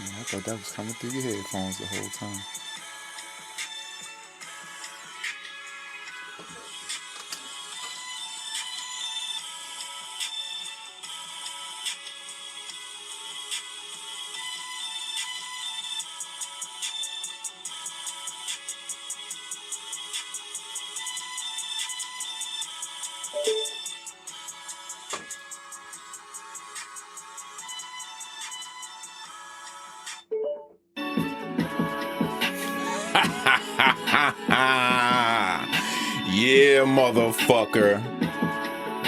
I thought that was coming through your headphones the whole time. Yeah, motherfucker.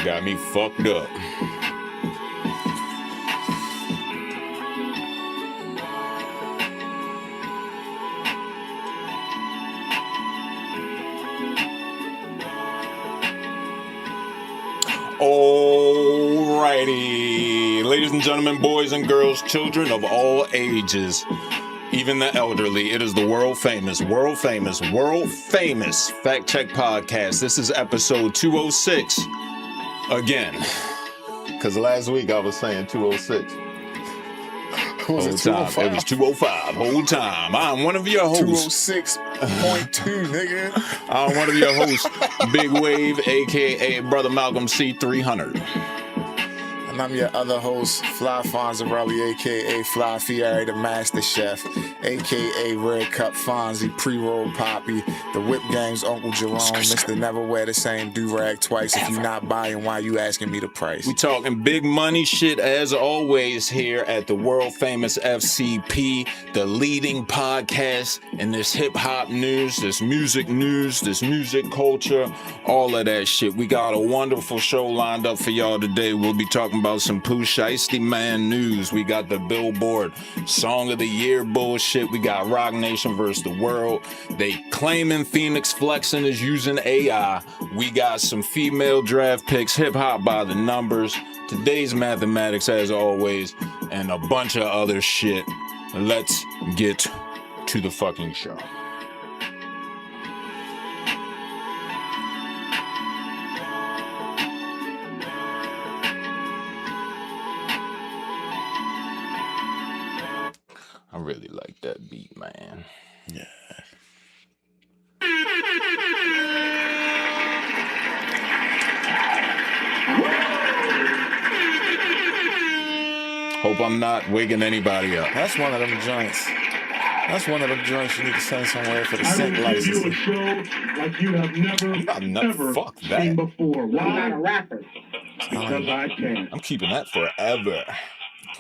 Got me fucked up. Alrighty. Ladies and gentlemen, boys and girls, children of all ages, even the elderly, it is the world famous FactCheck Podcast. This is episode 206. Again, because last week I was saying 206. Was it 205? It was 205. Whole time. I'm one of your hosts. 206.2, nigga. I'm one of your hosts, Big Wave, a.k.a. Brother Malcolm C300. And I'm your other host, Fly Fonzarelli, a.k.a. Fly Fieri, the Master Chef, a.k.a. Red Cup Fonzi, Pre-Roll Poppy, the Whip Gang's Uncle Jerome, Mr. Never Wear the Same Do-Rag Twice. If you're not buying, why you asking me the price? We talking big money shit as always here at the World Famous FCP, the leading podcast in this hip-hop news, this music culture, all of that shit. We got a wonderful show lined up for y'all today. We'll be talking about some Pooh Shiesty Man news. We got the Bilboard Song of the Year bullshit. We got Roc Nation versus the world. They claiming Fenix Flexin is using AI. We got some female draft picks, hip hop by the numbers, today's mathematics as always, and a bunch of other shit. Let's get to the fucking show. I really like that beat, man. Yeah. Hope I'm not waking anybody up. That's one of them joints. That's one of them joints you need to send somewhere for the sync license. I will give you a show like you have never fuck seen that. before. Why? I'm not a rapper. Because I can. I'm keeping that forever.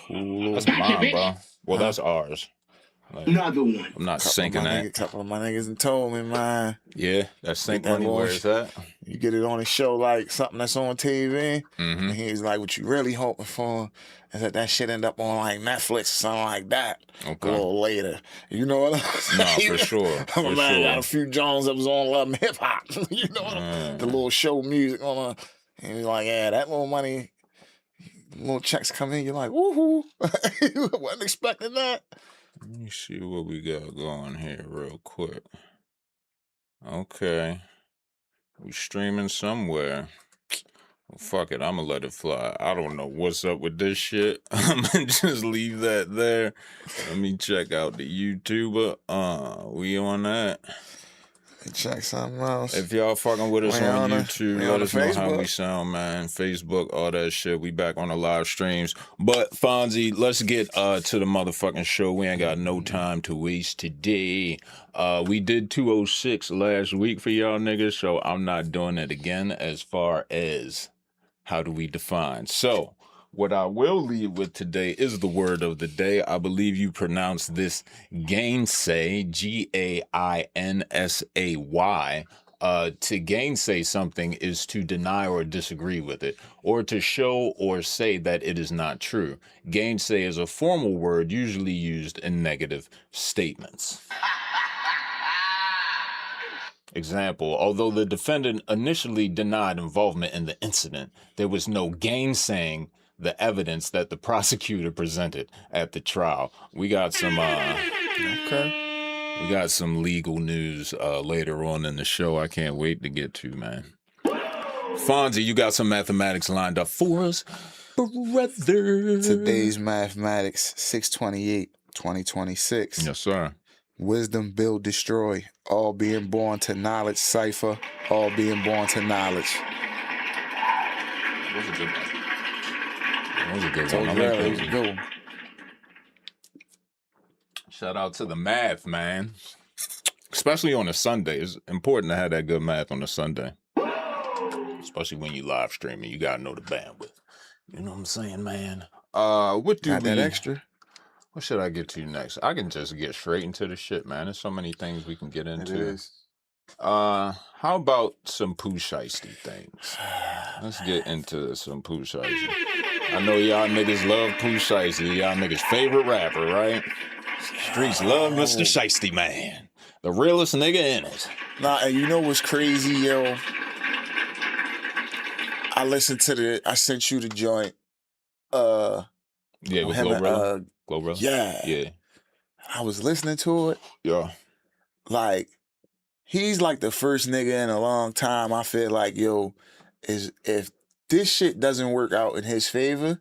Cool. That's mine, bro. Well, that's ours. Like, Another one. I'm not syncing that. A couple of my niggas done told me, man. Yeah, that sync That money, little where is that? You get it on a show like something that's on TV, Mm-hmm. and he's like, what you really hoping for is that shit end up on like Netflix or something like that Okay. a little later. You know what I'm saying? No, for sure. I'm For man, sure. got a few Jones that was on Love and Hip Hop. You know what the little show music on and he's like, yeah, that little money, little checks come in, you're like, woohoo. Wasn't expecting that. Let me see what we got going here real quick. Okay. We streaming somewhere. Well, fuck it, I'm gonna let it fly. I don't know what's up with this shit. I'm gonna just leave that there. Let me check out the YouTuber. We on that. Check something else. If y'all fucking with us on YouTube, we let on us know how Facebook. we sound, man. Facebook, all that shit. We back on the live streams. But Fonzi, let's get to the motherfucking show. We ain't got no time to waste today. We did 206 last week for y'all niggas, so I'm not doing it again as far as how do we define. So, what I will leave with today is the word of the day. I believe you pronounce this Gainsay, Gainsay. To gainsay something is to deny or disagree with it, or to show or say that it is not true. Gainsay is a formal word usually used in negative statements. Example, although the defendant initially denied involvement in the incident, there was no gainsaying the evidence that the prosecutor presented at the trial. We got some, Okay. We got some legal news later on in the show. I can't wait to get to, man. Fonzi, you got some mathematics lined up for us, brother. Today's mathematics, 6/28/2026. Yes, sir. Wisdom, build, destroy. All being born to knowledge, cipher. All being born to knowledge. That was a good one. That was a good So, one. I yeah, like it was that. a good one. Shout out to the math, man. Especially on a Sunday. It's important to have that good math on a Sunday. Especially when you live streaming. You gotta know the bandwidth. You know what I'm saying, man? What do Got we... that extra? What should I get to next? I can just get straight into the shit, man. There's so many things we can get into. It is. How about some Pooh Shiesty things? Let's get into some Pooh Shiesty. I know y'all niggas love Pooh Shiesty. Y'all niggas' favorite rapper, right? Streets love Mr. Shiesty, man. The realest nigga in it. Nah, and you know what's crazy, yo? I sent you the joint. Yeah, with him and, Glorilla. Glorilla? Yeah. Yeah. I was listening to it. Yeah. Like, he's like the first nigga in a long time. I feel like, yo, if this shit doesn't work out in his favor,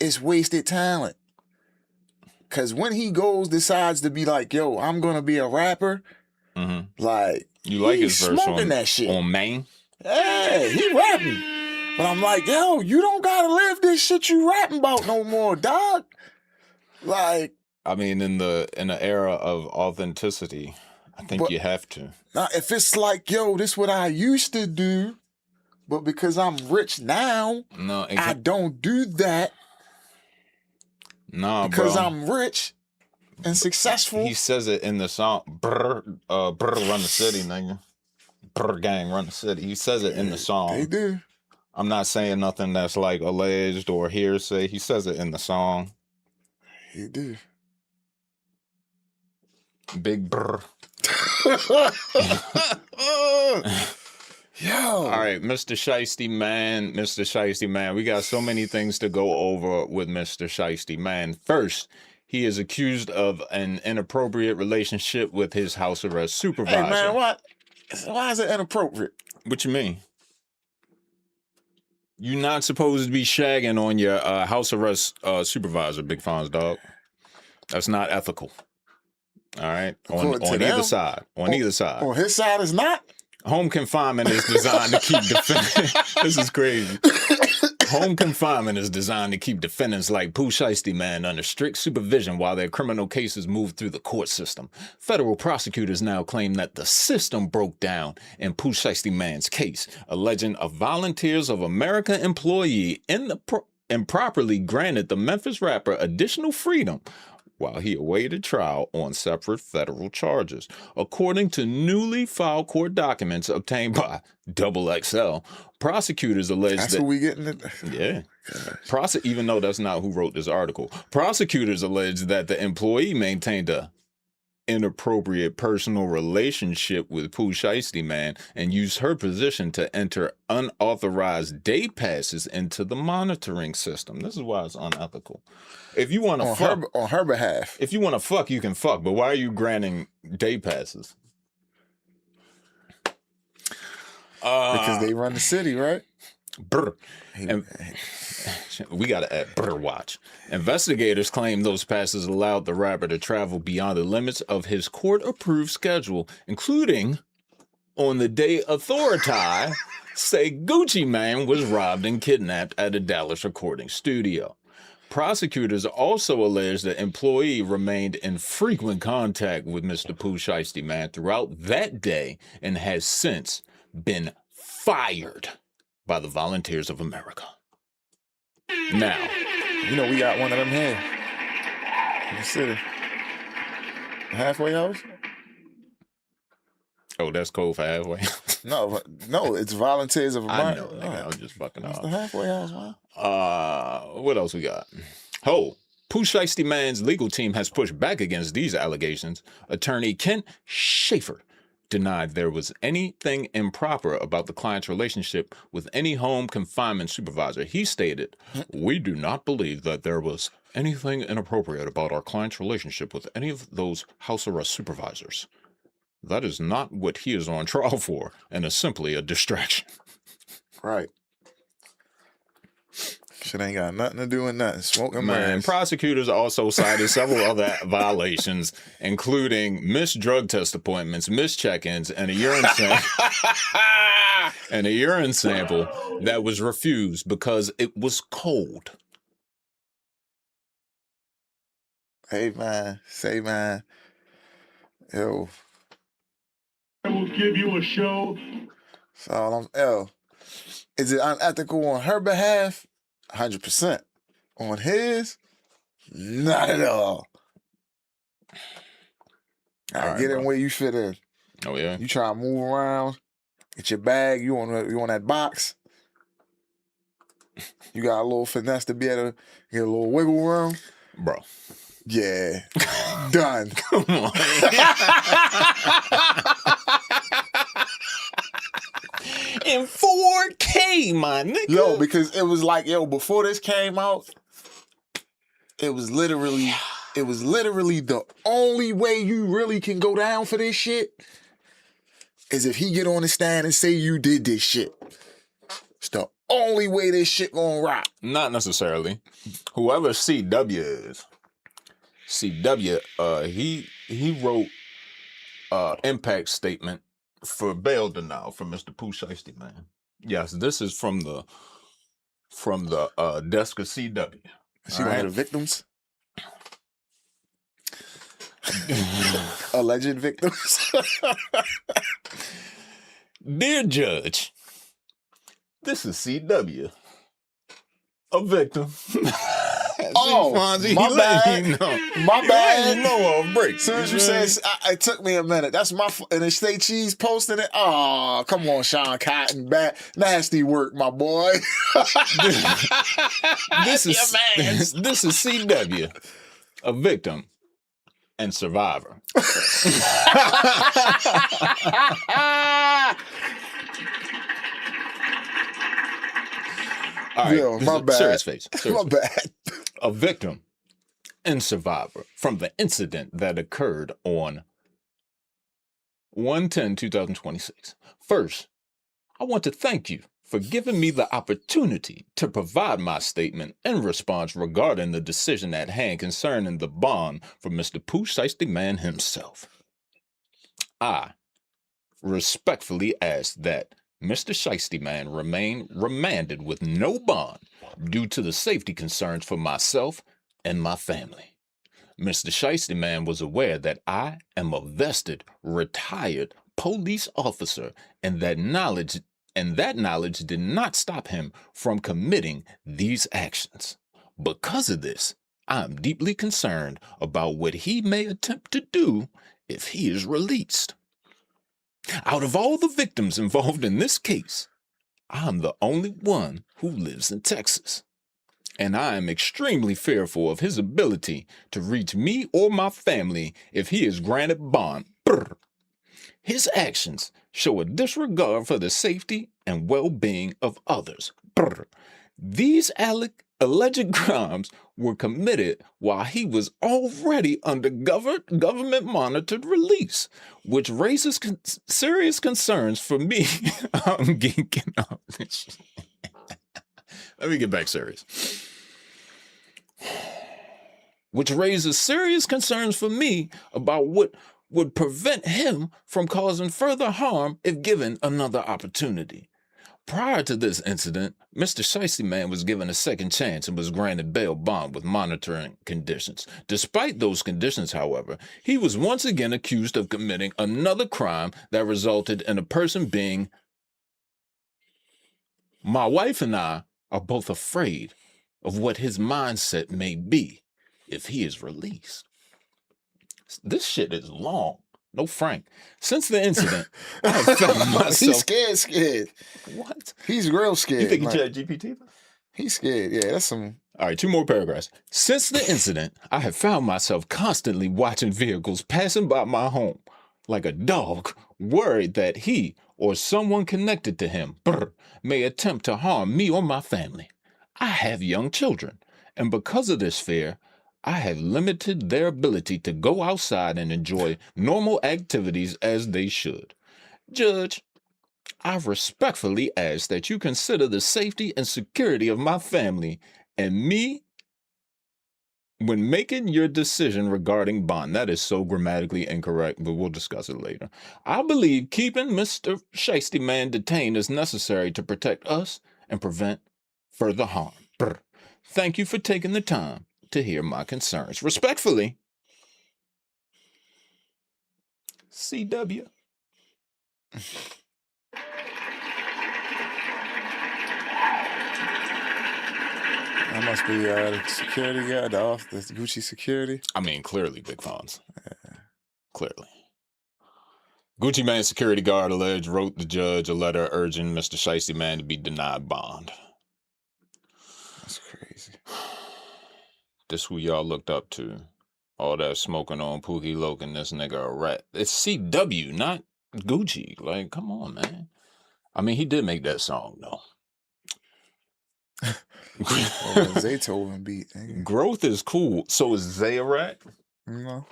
it's wasted talent. Cause when he decides to be like, yo, I'm gonna be a rapper, like, You like his verse smoking that shit. on Maine? Hey, he rapping. But I'm like, yo, you don't gotta live this shit you rapping about no more, dog. Like, I mean, in the era of authenticity, I think you have to. now if it's like, yo, this what I used to do, but because I'm rich now, No, I don't do that because bro. I'm rich and successful. He says it in the song, brr, run the city, nigga. Brr, gang, run the city. He says it in the song. They do. I'm not saying nothing that's like alleged or hearsay. He says it in the song. He do. Big brr. Yo. All right, Mr. Shiesty Man, we got so many things to go over with Mr. Shiesty Man. First, he is accused of an inappropriate relationship with his house arrest supervisor. Hey, man, what? Why is it inappropriate? What you mean? You're not supposed to be shagging on your house arrest supervisor, Big Fonz, dog. That's not ethical. All right? On either side. On either side. On his side is not? Home confinement is designed to keep defendants. This is crazy. Home confinement is designed to keep defendants like Pooh Shiesty Man under strict supervision while their criminal cases move through the court system. Federal prosecutors now claim that the system broke down in Pooh Shiesty Man's case, alleging a Volunteers of America employee improperly granted the Memphis rapper additional freedom while he awaited trial on separate federal charges. According to newly filed court documents obtained by XXL, prosecutors allege That's that... what we getting it. Yeah. Even though that's not who wrote this article. Prosecutors allege that the employee maintained a inappropriate personal relationship with Pooh Shiesty Man and used her position to enter unauthorized day passes into the monitoring system. This is why it's unethical. If you want to fuck on her behalf, if you want to fuck, you can fuck. But why are you granting day passes? because they run the city, right? Brr. And we got to add brr watch. Investigators claim those passes allowed the rapper to travel beyond the limits of his court-approved schedule, including on the day authorities say Gucci Mane was robbed and kidnapped at a Dallas recording studio. Prosecutors also allege the employee remained in frequent contact with Mr. Pooh Shiesty Man throughout that day and has since been fired by the Volunteers of America. Now, You know, we got one of them here in the city. Halfway house? oh, that's code for halfway. No, it's Volunteers of I America. know, nigga, I was just fucking It's off. the halfway house, man. What else we got? Pooh Shiesty Man's legal team has pushed back against these allegations. Attorney Kent Schaefer denied there was anything improper about the client's relationship with any home confinement supervisor. He stated, "We do not believe that there was anything inappropriate about our client's relationship with any of those house arrest supervisors. That is not what he is on trial for, and is simply a distraction." Right. Shit ain't got nothing to do with nothing. Smoking Man, prosecutors also cited several other violations, including missed drug test appointments, missed check-ins, and a urine sample that was refused because it was cold. Hey, man. Say, man. Yo. I will give you a show. So, is it unethical on her behalf? 100%. On his? Not at all. Right, get in bro. where you fit in. Oh, yeah? You try to move around, get your bag, you on that box. You got a little finesse to be able to get a little wiggle room. Bro. Yeah. Done. Come on. In 4K, my nigga. Yo, because it was like, before this came out, it was literally the only way you really can go down for this shit is if he get on the stand and say you did this shit. It's the only way this shit gonna rock. Not necessarily. Whoever CW is, he wrote impact statement for bail denial from Mr. Pooh, Shiesty, man. Yes, this is from the desk of CW. Is she one of the victims? Alleged victims? Dear Judge, this is CW, a victim. Oh, Fonzi, my bad. My bad. You know off break. As soon as you said, it took me a minute. That's my and the State Cheese posting it. Oh, come on, Sean Cotton. Bad, nasty work, my boy. This is CW, a victim and survivor. All right, Yo, my bad. Serious face. My bad. A victim and survivor from the incident that occurred on 1/10/2026. First, I want to thank you for giving me the opportunity to provide my statement in response regarding the decision at hand concerning the bond for Mr. Pooh Shiesty Man himself. I respectfully ask that Mr. Shiesty Man remain remanded with no bond due to the safety concerns for myself and my family. Mr. Shiesty Man was aware that I am a vested, retired police officer, and that knowledge did not stop him from committing these actions. Because of this, I am deeply concerned about what he may attempt to do if he is released. Out of all the victims involved in this case, I'm the only one who lives in Texas, and I am extremely fearful of his ability to reach me or my family if he is granted bond. Brr. His actions show a disregard for the safety and well-being of others. Brr. These alleged crimes were committed while he was already under government-monitored release, which raises serious concerns for me. I'm geeking out. Let me get back serious. Which raises serious concerns for me about what would prevent him from causing further harm if given another opportunity. Prior to this incident, Mr. Shiesty Man was given a second chance and was granted bail bond with monitoring conditions. Despite those conditions, however, he was once again accused of committing another crime that resulted in a person being... My wife and I are both afraid of what his mindset may be if he is released. This shit is long. No, Frank. Since the incident, I have found myself... He's scared. What? He's real scared. You think he like, ChatGPT? He's scared. Yeah, that's some... All right, 2 more paragraphs. Since the incident, I have found myself constantly watching vehicles passing by my home like a dog worried that he or someone connected to him may attempt to harm me or my family. I have young children, and because of this fear, I have limited their ability to go outside and enjoy normal activities as they should. Judge, I respectfully ask that you consider the safety and security of my family and me when making your decision regarding bond. That is so grammatically incorrect, but we'll discuss it later. I believe keeping Mr. Shiesty Man detained is necessary to protect us and prevent further harm. Thank you for taking the time to hear my concerns. Respectfully, CW. That must be the security guard, the Gucci security. I mean, clearly, Big Fonz. Yeah. Clearly. Gucci Mane's security guard alleged wrote the judge a letter urging Mr. Shiesty Man to be denied bond. That's crazy. This who y'all looked up to. All that smoking on Pooh Logan, this nigga a rat. It's CW, not Gucci. Like, come on, man. I mean, he did make that song, though. Zaytoven beat. Growth is cool. So is Zay a rat? No.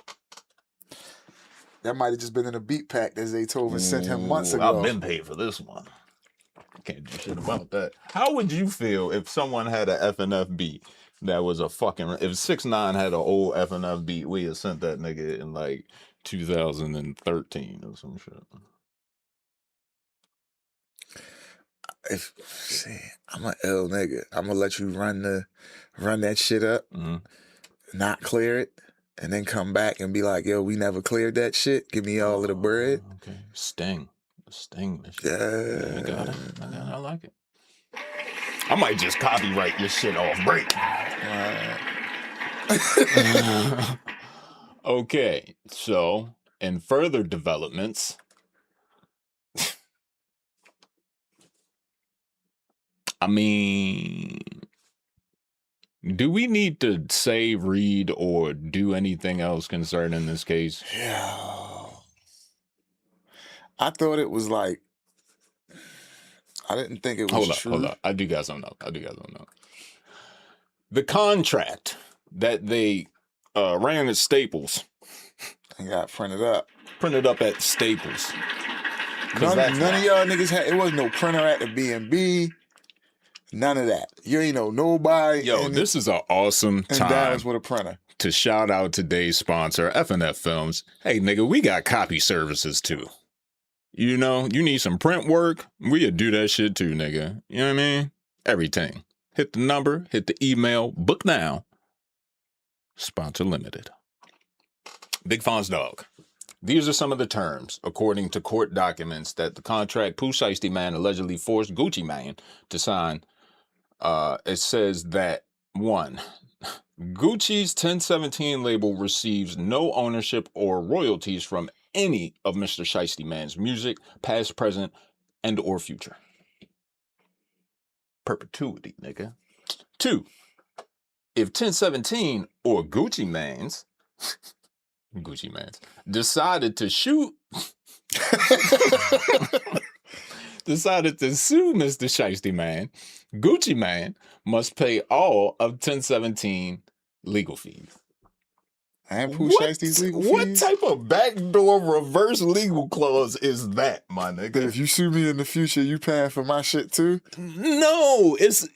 That might have just been in a beat pack that Zaytoven sent him months ago. I've been paid for this one. Can't do shit about that. How would you feel if someone had an FNF beat that was a fucking... If 6ix9ine had an old FNF beat, we had sent that nigga in like 2013 or some shit. I'm an ill nigga. I'm gonna let you run that shit up, not clear it, and then come back and be like, yo, we never cleared that shit. Give me all of the bread. Okay. Sting. Yeah. You got it. I like it. I might just copyright your shit off break. Okay. So, in further developments, I mean, do we need to say, read, or do anything else concerning this case? Yeah. I thought it was like, I didn't think it was true. Hold up. I do got something else. The contract that they ran at Staples. And got printed up. Printed up at Staples. None of y'all niggas had, it wasn't no printer at the B&B. None of that. You ain't know nobody. Yo, this is an awesome time Dallas with a printer. To shout out today's sponsor, FNF Films. Hey, nigga, we got copy services too. You know, you need some print work, we'll do that shit too, nigga. You know what I mean? Everything. Hit the number, hit the email, book now. Sponsor limited. Big Fonz dog. These are some of the terms, according to court documents, that the contract Pooh Shiesty Man allegedly forced Gucci Mane to sign. It says that, 1, Gucci's 1017 label receives no ownership or royalties from any of Mr. Shiesty Man's music, past, present, and or future. Perpetuity, nigga. 2, if 1017 or Gucci Mane's decided to sue Mr. Shiesty Man, Gucci Man must pay all of 1017 legal fees. And Pooh Shiesty's legal fees? What type of backdoor reverse legal clause is that, my nigga? If you sue me in the future, you paying for my shit too? No, it's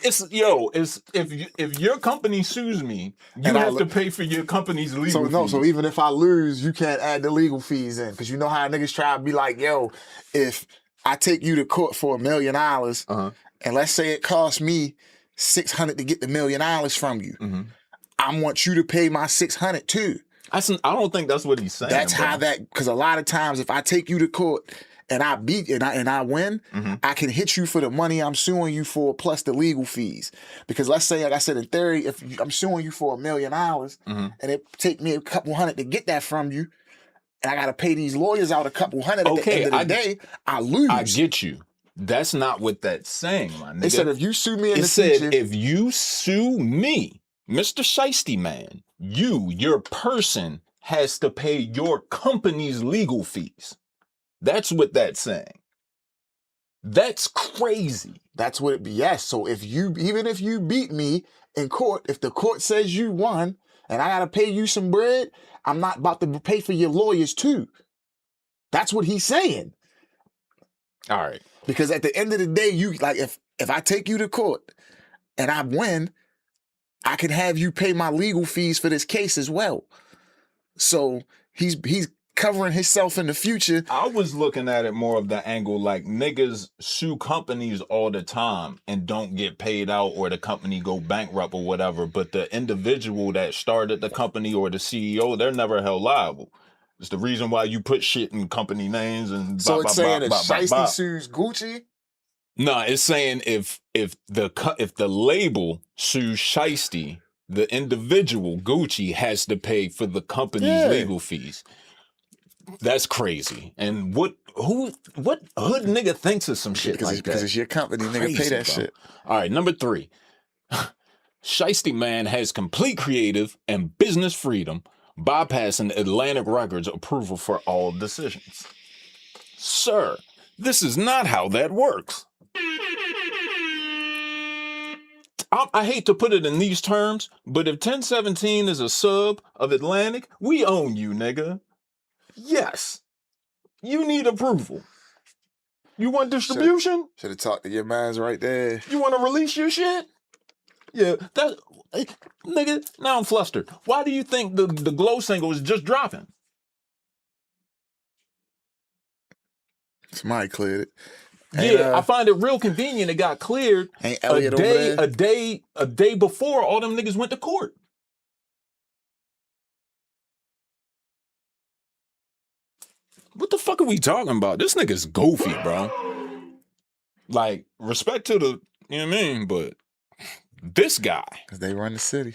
if your company sues me, you have to pay for your company's legal fees. So even if I lose, you can't add the legal fees in. Because you know how niggas try to be like, yo, if I take you to court for $1 million, and let's say it costs me $600 to get the $1 million from you, I want you to pay my $600 too. I don't think that's what he's saying. That's how because a lot of times if I take you to court and I beat and I win, I can hit you for the money I'm suing you for plus the legal fees. Because let's say, like I said, in theory, if I'm suing you for $1 million and it take me a couple hundred to get that from you, and I got to pay these lawyers out a couple hundred at the end of the day, I lose. I get you. That's not what that's saying, my nigga. They said if you sue me in the future. It said if you sue me, Mr. Shiesty Man, your person has to pay your company's legal fees. That's what that's saying. That's crazy. That's what it be. Yes. So even if you beat me in court, if the court says you won and I gotta pay you some bread, I'm not about to pay for your lawyers too. That's what he's saying. All right. Because at the end of the day, you like if I take you to court and I win, I can have you pay my legal fees for this case as well. So he's covering himself in the future. I was looking at it more of the angle like niggas sue companies all the time and don't get paid out, or the company go bankrupt or whatever, but the individual that started the company or the CEO, they're never held liable. It's the reason why you put shit in company names and So it's saying if Shiesty sues Gucci? No, it's saying if the label sues Shiesty, the individual Gucci has to pay for the company's legal fees. That's crazy. And what hood nigga thinks of some shit like that? Because it's your company, nigga. Crazy, pay that bro. shit. All right, number 3. Shiesty man has complete creative and business freedom, bypassing Atlantic Records' approval for all decisions. Sir, this is not how that works. I hate to put it in these terms, but if 1017 is a sub of Atlantic, we own you, nigga. Yes. You need approval. You want distribution? Should have talked to your mans right there. You want to release your shit? Yeah, nigga, now I'm flustered. Why do you think the Glow single is just dropping? Somebody cleared it. I find it real convenient it got cleared a day before all them niggas went to court. What the fuck are we talking about? This nigga's goofy, bro. Like, respect to the, you know what I mean? But this guy. Because they run the city.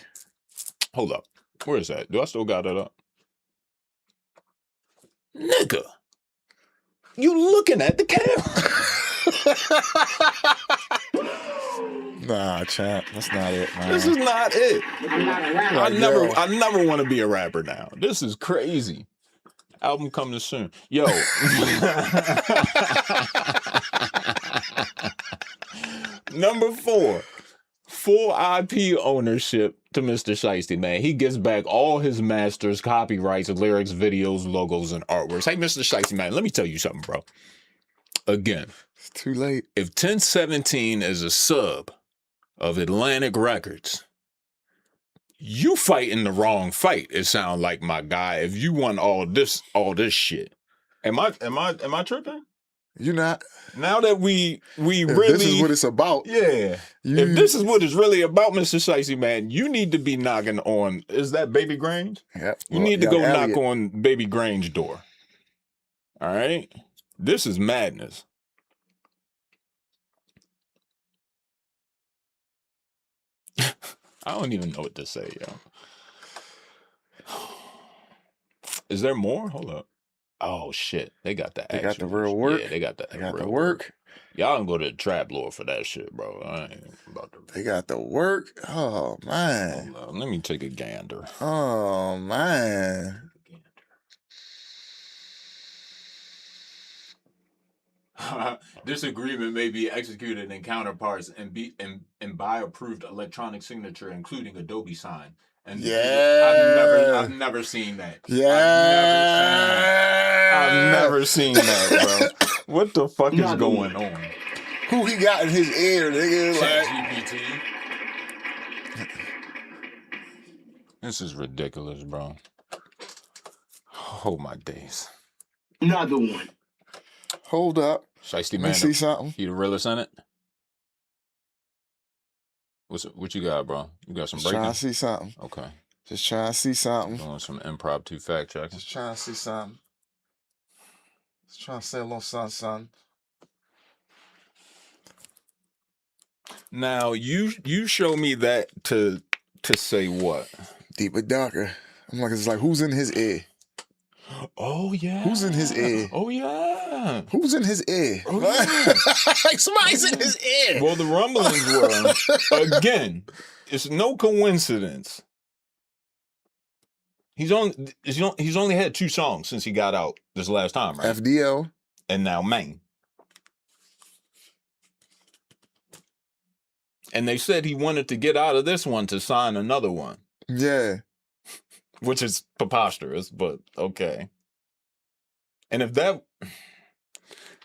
Hold up. Where is that? Do I still got that up? Nigga. You looking at the camera. Nah, champ. That's not it, man. This is not it. I'm not a rapper. I never want to be a rapper now. This is crazy. Album coming soon. Yo. Number 4. Full IP ownership to Mr. Shiesty, man. He gets back all his masters, copyrights, lyrics, videos, logos, and artworks. Hey, Mr. Shiesty, man, let me tell you something, bro. Again. It's too late. If 1017 is a sub of Atlantic Records, you fighting the wrong fight, it sounds like, my guy. If you want all this shit. Am I tripping? You're not. Now that we really, this is what it's about. Yeah. If this is what it's really about, Mr. Shiesty, man, you need to be knocking on, is that Baby Grange? Yep. You need to go knock on Baby Grange's door. All right? This is madness. I don't even know what to say, yo. Is there more? Hold up. Oh shit, they got the They got the real work. Yeah, they got the real work. Y'all can go to the trap lord for that shit, bro. I ain't about to. They got the work. Oh man. Hold up. Let me take a gander. Oh man. This agreement may be executed in counterparts and by approved electronic signature, including Adobe sign. And I've never seen that. I've never seen that, bro. What the fuck is going on? Who he got in his ear, nigga? ChatGPT. This is ridiculous, bro. Oh my days. Another one. Hold up. Shiesty man. Let me see something. You the realest in it? What you got, bro? You got some breaking? Trying to see something. Okay. Just trying to see something. Doing some impromptu fact checking. Just trying to see something. Just trying to say a little something. Now you show me that to say what? Deeper, darker. I'm like, it's like, who's in his ear? Oh yeah. Who's in his ear? Oh yeah. Who's in his ear? Oh, yeah. Like somebody's in his ear. Well, the rumblings were again. It's no coincidence. He's only had 2 songs since he got out this last time, right? FDO. and now Maine. And they said he wanted to get out of this one to sign another one. Yeah. Which is preposterous, but okay. And if that...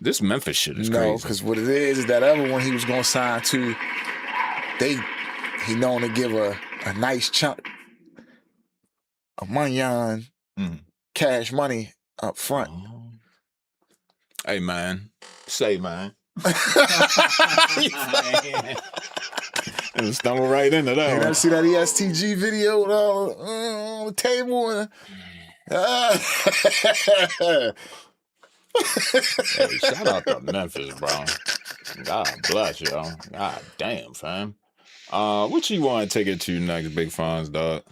This Memphis shit is crazy. No, because what it is that other one he was going to sign to, he known to give a nice chunk of money on cash money up front. Oh. Hey, man. Say, man. And stumble right into that. You one. ever see that ESTG video with all on the table? Hey, shout out to Memphis, bro. God bless y'all. God damn, fam. What you want to take it to next, Big Fonz, dog?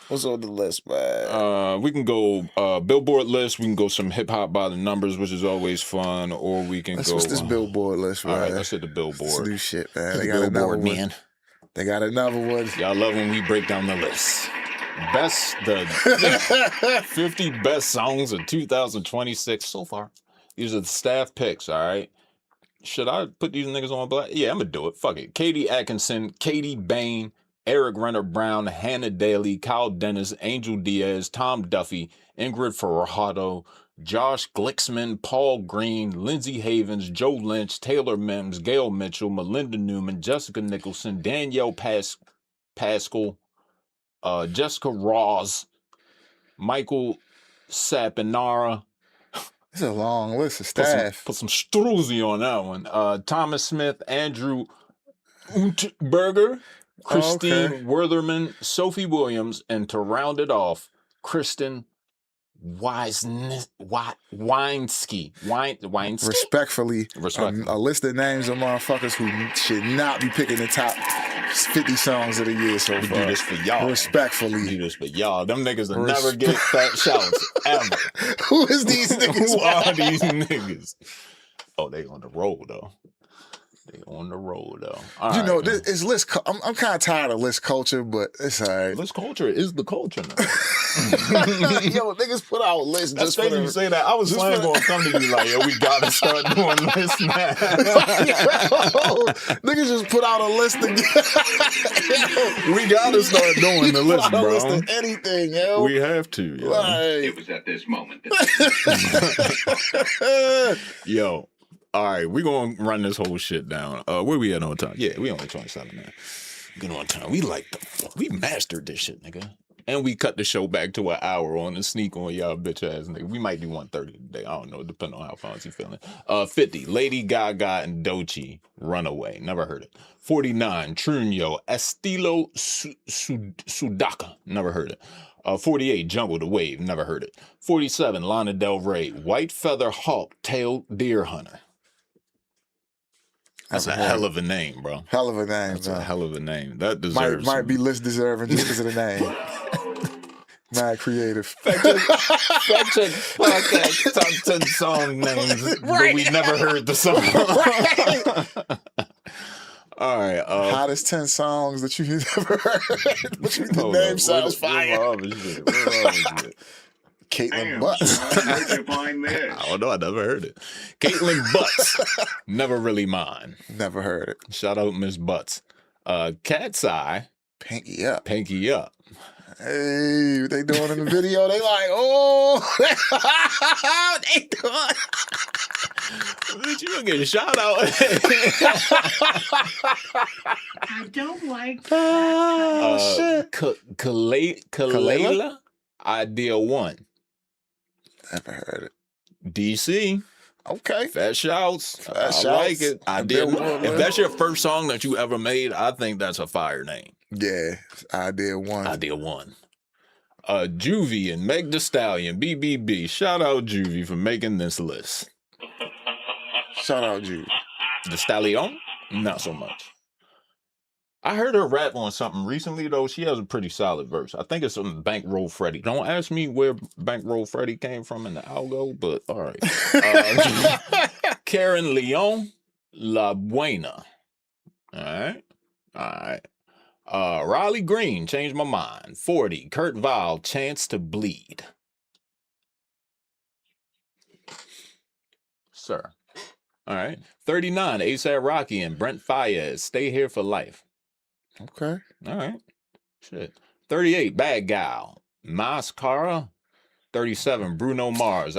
What's on the list, man? We can go Billboard list. We can go some hip hop by the numbers, which is always fun, or we can go. What's this Billboard list, man? All right, let's hit the Billboard. Let's do shit, man. They The got another Billboard, one. man. They got another one. Y'all love when we break down the list. The 50 best songs of 2026 so far. These are the staff picks, all right? Should I put these niggas on black? Yeah, I'm gonna do it. Fuck it. Katie Atkinson, Katie Bain, Eric Renner Brown, Hannah Daly, Kyle Dennis, Angel Diaz, Tom Duffy, Ingrid Ferrado, Josh Glicksman, Paul Green, Lindsay Havens, Joe Lynch, Taylor Mims, Gail Mitchell, Melinda Newman, Jessica Nicholson, Danielle Pascal, Jessica Ross, Michael Sapinara. It's a long list of staff. Put some Struzzi on that one. Thomas Smith, Andrew Unterberger, Christine Wertherman, Sophie Williams, and to round it off, Kristen Weinski. Respectfully, a list of names of motherfuckers who should not be picking the top 50 songs of the year so far. We do this for y'all. Respectfully. We do this for y'all. Them niggas will never get fat shouts, ever. Who is these niggas? Who are these niggas? Oh, they on the road, though. They on the road, though. All you right, know, man. it's list. I'm kind of tired of list culture, but it's all right. List culture is the culture now. Yo, niggas put out lists just for you say that. I was slam going to come to you like, yo, we got to start doing lists now. Niggas just put out a list again. We got to start doing the list, bro. List of anything, yo. We have to, yo. It was at this moment. Yo. All right, we're going to run this whole shit down. Where we at on time? Yeah, we only 27, man. Good on time. We mastered this shit, nigga. And we cut the show back to an hour on the sneak on y'all bitch ass nigga. We might do 130 today. I don't know, depending on how Fonzie feeling. 50, Lady Gaga and Doechii, Runaway. Never heard it. 49, Trunio, Estilo Sudaka. Never heard it. 48, Jungle the Wave. Never heard it. 47, Lana Del Rey, White Feather Hawk, Tail Deer Hunter. That's a hell of a name, bro. Hell of a name. That's a hell of a name. That deserves might be list deserving just because of the name. Mad creative. Fact check podcast. Top 10 song names, but we never heard the song. All right. Hottest 10 songs that you've ever heard. The name sounds fire. Caitlin Butts. Where'd you find this? I don't know. I never heard it. Caitlin Butts. Never really mine. Never heard it. Shout out Miss Butts. Cat's Eye. Pinky Up. Pinky Up. Hey, what they doing in the video? They like, oh, they doing. Bitch, you gonna get a shout out. I don't like shit. Kalela? Idea 1. Never heard it. DC. Okay. Fat shouts. I Shouts. like it. If that's your first song that you ever made, I think that's a fire name. Yeah. Idea 1. Idea 1. Juvie and Meg Thee Stallion, BBB. Shout out Juvie for making this list. Shout out you. The Stallion? Not so much. I heard her rap on something recently, though. She has a pretty solid verse. I think it's on Bankroll Freddy. Don't ask me where Bankroll Freddy came from in the algo, but all right. Karen Leon, La Buena. All right. Riley Green, Changed My Mind. 40, Kurt Vile, Chance to Bleed. sir. All right. 39, ASAP Rocky and Brent Fayez, Stay Here for Life. Okay. All right. Shit. 38, Bad Gal, Mascara. 37, Bruno Mars.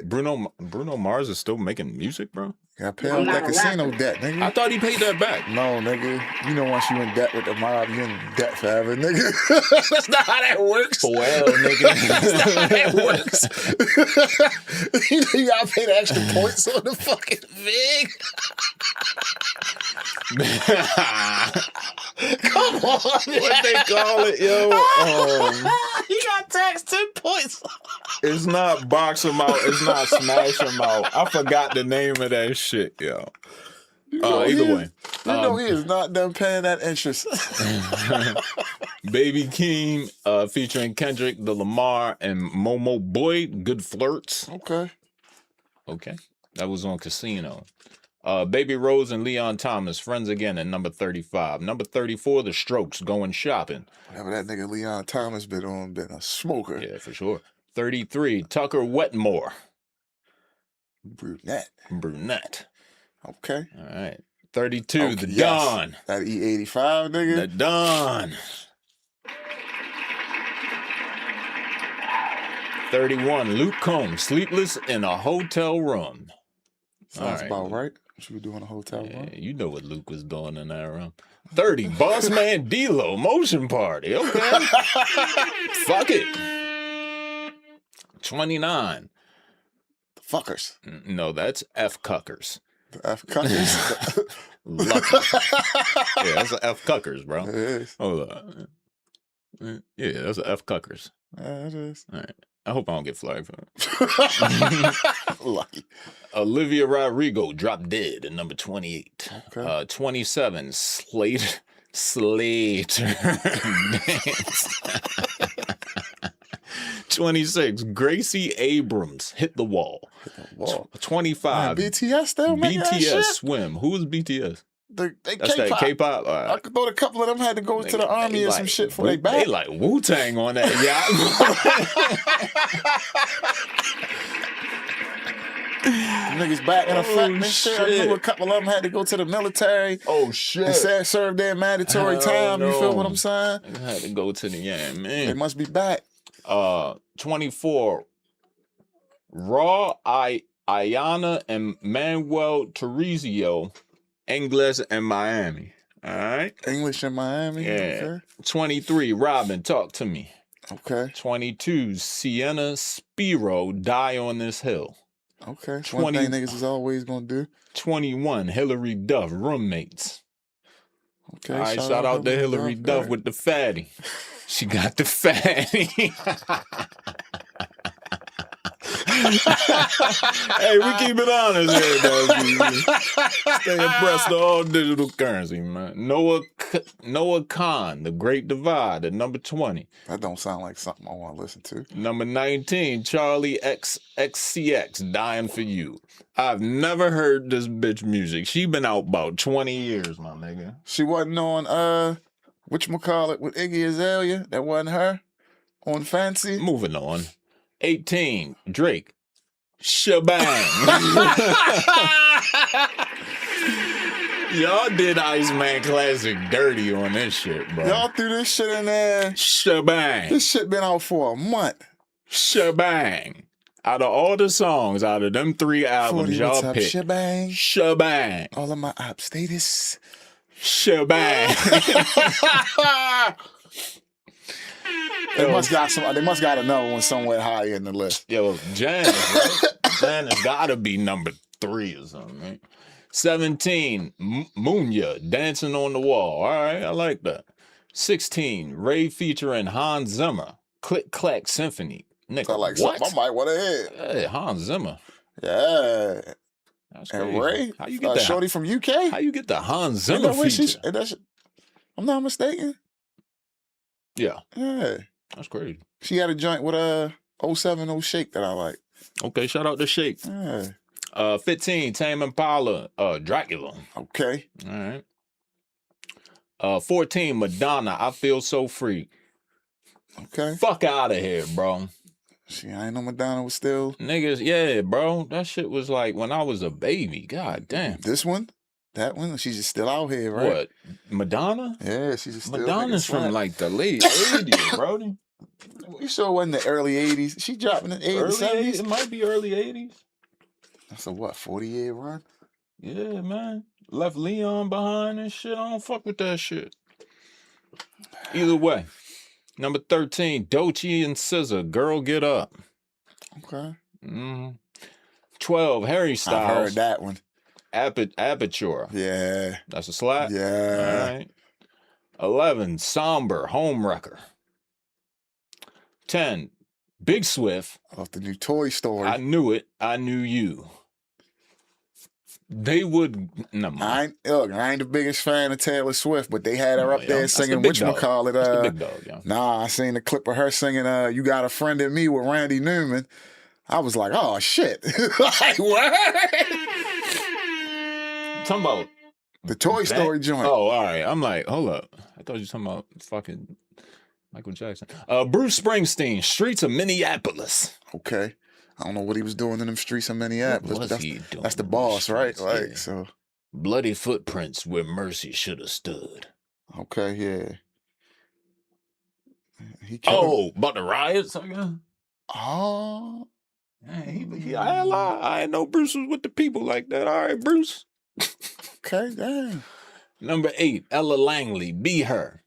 Bruno Mars is still making music, bro? Gotta pay off that casino debt, nigga. I thought he paid that back. No, nigga. You know once you in debt with the mob, you in debt forever, nigga. That's not how that works. Well, nigga. That's not how that works. You know you gotta pay the extra points on the fucking thing. Come on. What they call it, yo? You got taxed 10 points. It's not box him out. It's not smash him out. I forgot the name of that shit, yo. Either way. You know he is not done paying that interest. Baby Keem featuring Kendrick, the Lamar, and Momo Boyd, Good Flirts. Okay. That was on Casino. Baby Rose and Leon Thomas, Friends Again at number 35. Number 34, The Strokes, Going Shopping. Whatever that nigga Leon Thomas been a smoker. Yeah, for sure. 33, Tucker Wetmore. Brunette. Okay. All right. 32, The Dawn. That E85 nigga. The Dawn. 31, Luke Combs, Sleepless in a Hotel Room. Sounds about right. What you were doing in a hotel room? You know what Luke was doing in that room. 30, Boss Man D-Lo, Motion Party. Okay. Fuck it. 29. The fuckers. No, that's F-cuckers. The F-cuckers? Lucky. Yeah, that's the F-cuckers, bro. It is. Hold on. Yeah, that's the F-cuckers. Yeah, it is. All right. I hope I don't get flagged for that. Lucky. Olivia Rodrigo, Drop Dead at number 28. Okay. 27, Slater Dance. 26, Gracie Abrams, Hit the Wall. 25, man, BTS still making that shit? BTS Swim. Who is BTS? That's K-pop. that K-pop. Right. I thought a couple of them had to go to the army or some shit for they back. They like Wu-Tang on that. Yeah. Niggas back in effect and shit. I knew a couple of them had to go to the military. Oh shit! And serve their mandatory time. You feel what I'm saying? They had to go to the man. They must be back. 24. Raw Ayana and Manuel Terrizio, English and Miami. All right. English in Miami. Yeah. Okay. 23. Robin, Talk to Me. Okay. 22. Sienna Spiro, Die on This Hill. Okay. 20, one thing niggas is always gonna do. 21. Hillary Duff, Roommates. Okay. All right. Shout out to Hillary Duff with the fatty. She got the fatty. Hey, we keep it honest here, though. Stay abreast of all digital currency, man. Noah Khan, The Great Divide at number 20. That don't sound like something I want to listen to. Number 19, Charlie XCX, Dying for You. I've never heard this bitch music. She been out about 20 years, my nigga. She wasn't on whatchamacallit with Iggy Azalea? That wasn't her? On Fancy? Moving on. 18, Drake, Shebang. Y'all did Iceman Classic dirty on this shit, bro. Y'all threw this shit in there. Shebang. This shit been out for a month. Shebang. Out of all the songs, out of them 3 albums, y'all picked. Shebang. Shebang. All of my op status. Shebang. They must got another one somewhere higher in the list. Yo, Janice, right? Janice gotta be number 3 or something, right? 17, Munya, Dancing on the Wall. All right, I like that. 16, Ray featuring Hans Zimmer, Click Clack Symphony. Nigga, I like what? something I might want to hear. Hey, Hans Zimmer. Yeah. That's and crazy. Ray? How you get that? Shorty from UK? How you get the Hans Zimmer feature? I'm not mistaken. Yeah. Yeah. That's crazy. She had a joint with 070 Shake that I like. Okay, shout out to Shake. Yeah. 15, Tame Impala, Dracula. Okay. All right. 14, Madonna, I Feel So Free. Okay. Fuck out of here, bro. See, I ain't know Madonna was still. Niggas, yeah, bro. That shit was like when I was a baby. God damn. This one? That one? She's just still out here, right? What? Madonna? Yeah, she's just still. Madonna's from like the late 80s, bro. You sure it wasn't the early 80s? She dropped in the 80s, Early 70s? 80s? It might be early 80s. That's a what, 40-year run? Yeah, man. Left Leon behind and shit. I don't fuck with that shit. Either way. Number 13, Doechii and SZA, Girl Get Up. Okay. 12, Harry Styles. I heard that one. Aperture. Yeah. That's a slap? Yeah. All right. 11, Somber, Homewrecker. 10, Big Swift. Off the new Toy Story. I Knew It, I Knew You. They would. No, I ain't the biggest fan of Taylor Swift, but they had her up there singing whatchamacallit. That's the big dog, yo. Nah, I seen the clip of her singing You Got a Friend in Me with Randy Newman. I was like, oh, shit. Like, what? Talking about the Toy Story joint. Oh, all right. I'm like, hold up. I thought you were talking about fucking Michael Jackson. Bruce Springsteen, Streets of Minneapolis. Okay. I don't know what he was doing in them streets of Minneapolis. What was he doing? That's the boss, right? Like, yeah. so. Bloody footprints where mercy should have stood. Okay, yeah. About the riots, I guess? Oh. I know Bruce was with the people like that. All right, Bruce. Okay, damn. Number 8, Ella Langley, Be Her.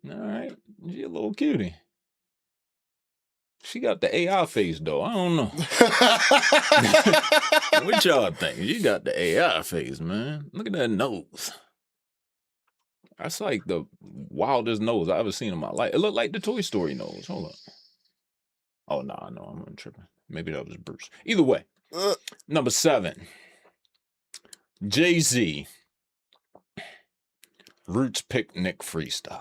All right, she a little cutie. She got the AI face, though. I don't know. What y'all think? She got the AI face, man. Look at that nose. That's like the wildest nose I've ever seen in my life. It looked like the Toy Story nose. Hold up. Oh, no, I'm tripping. Maybe that was Bruce. Either way. Number 7. Jay-Z. Roots Picnic Freestyle.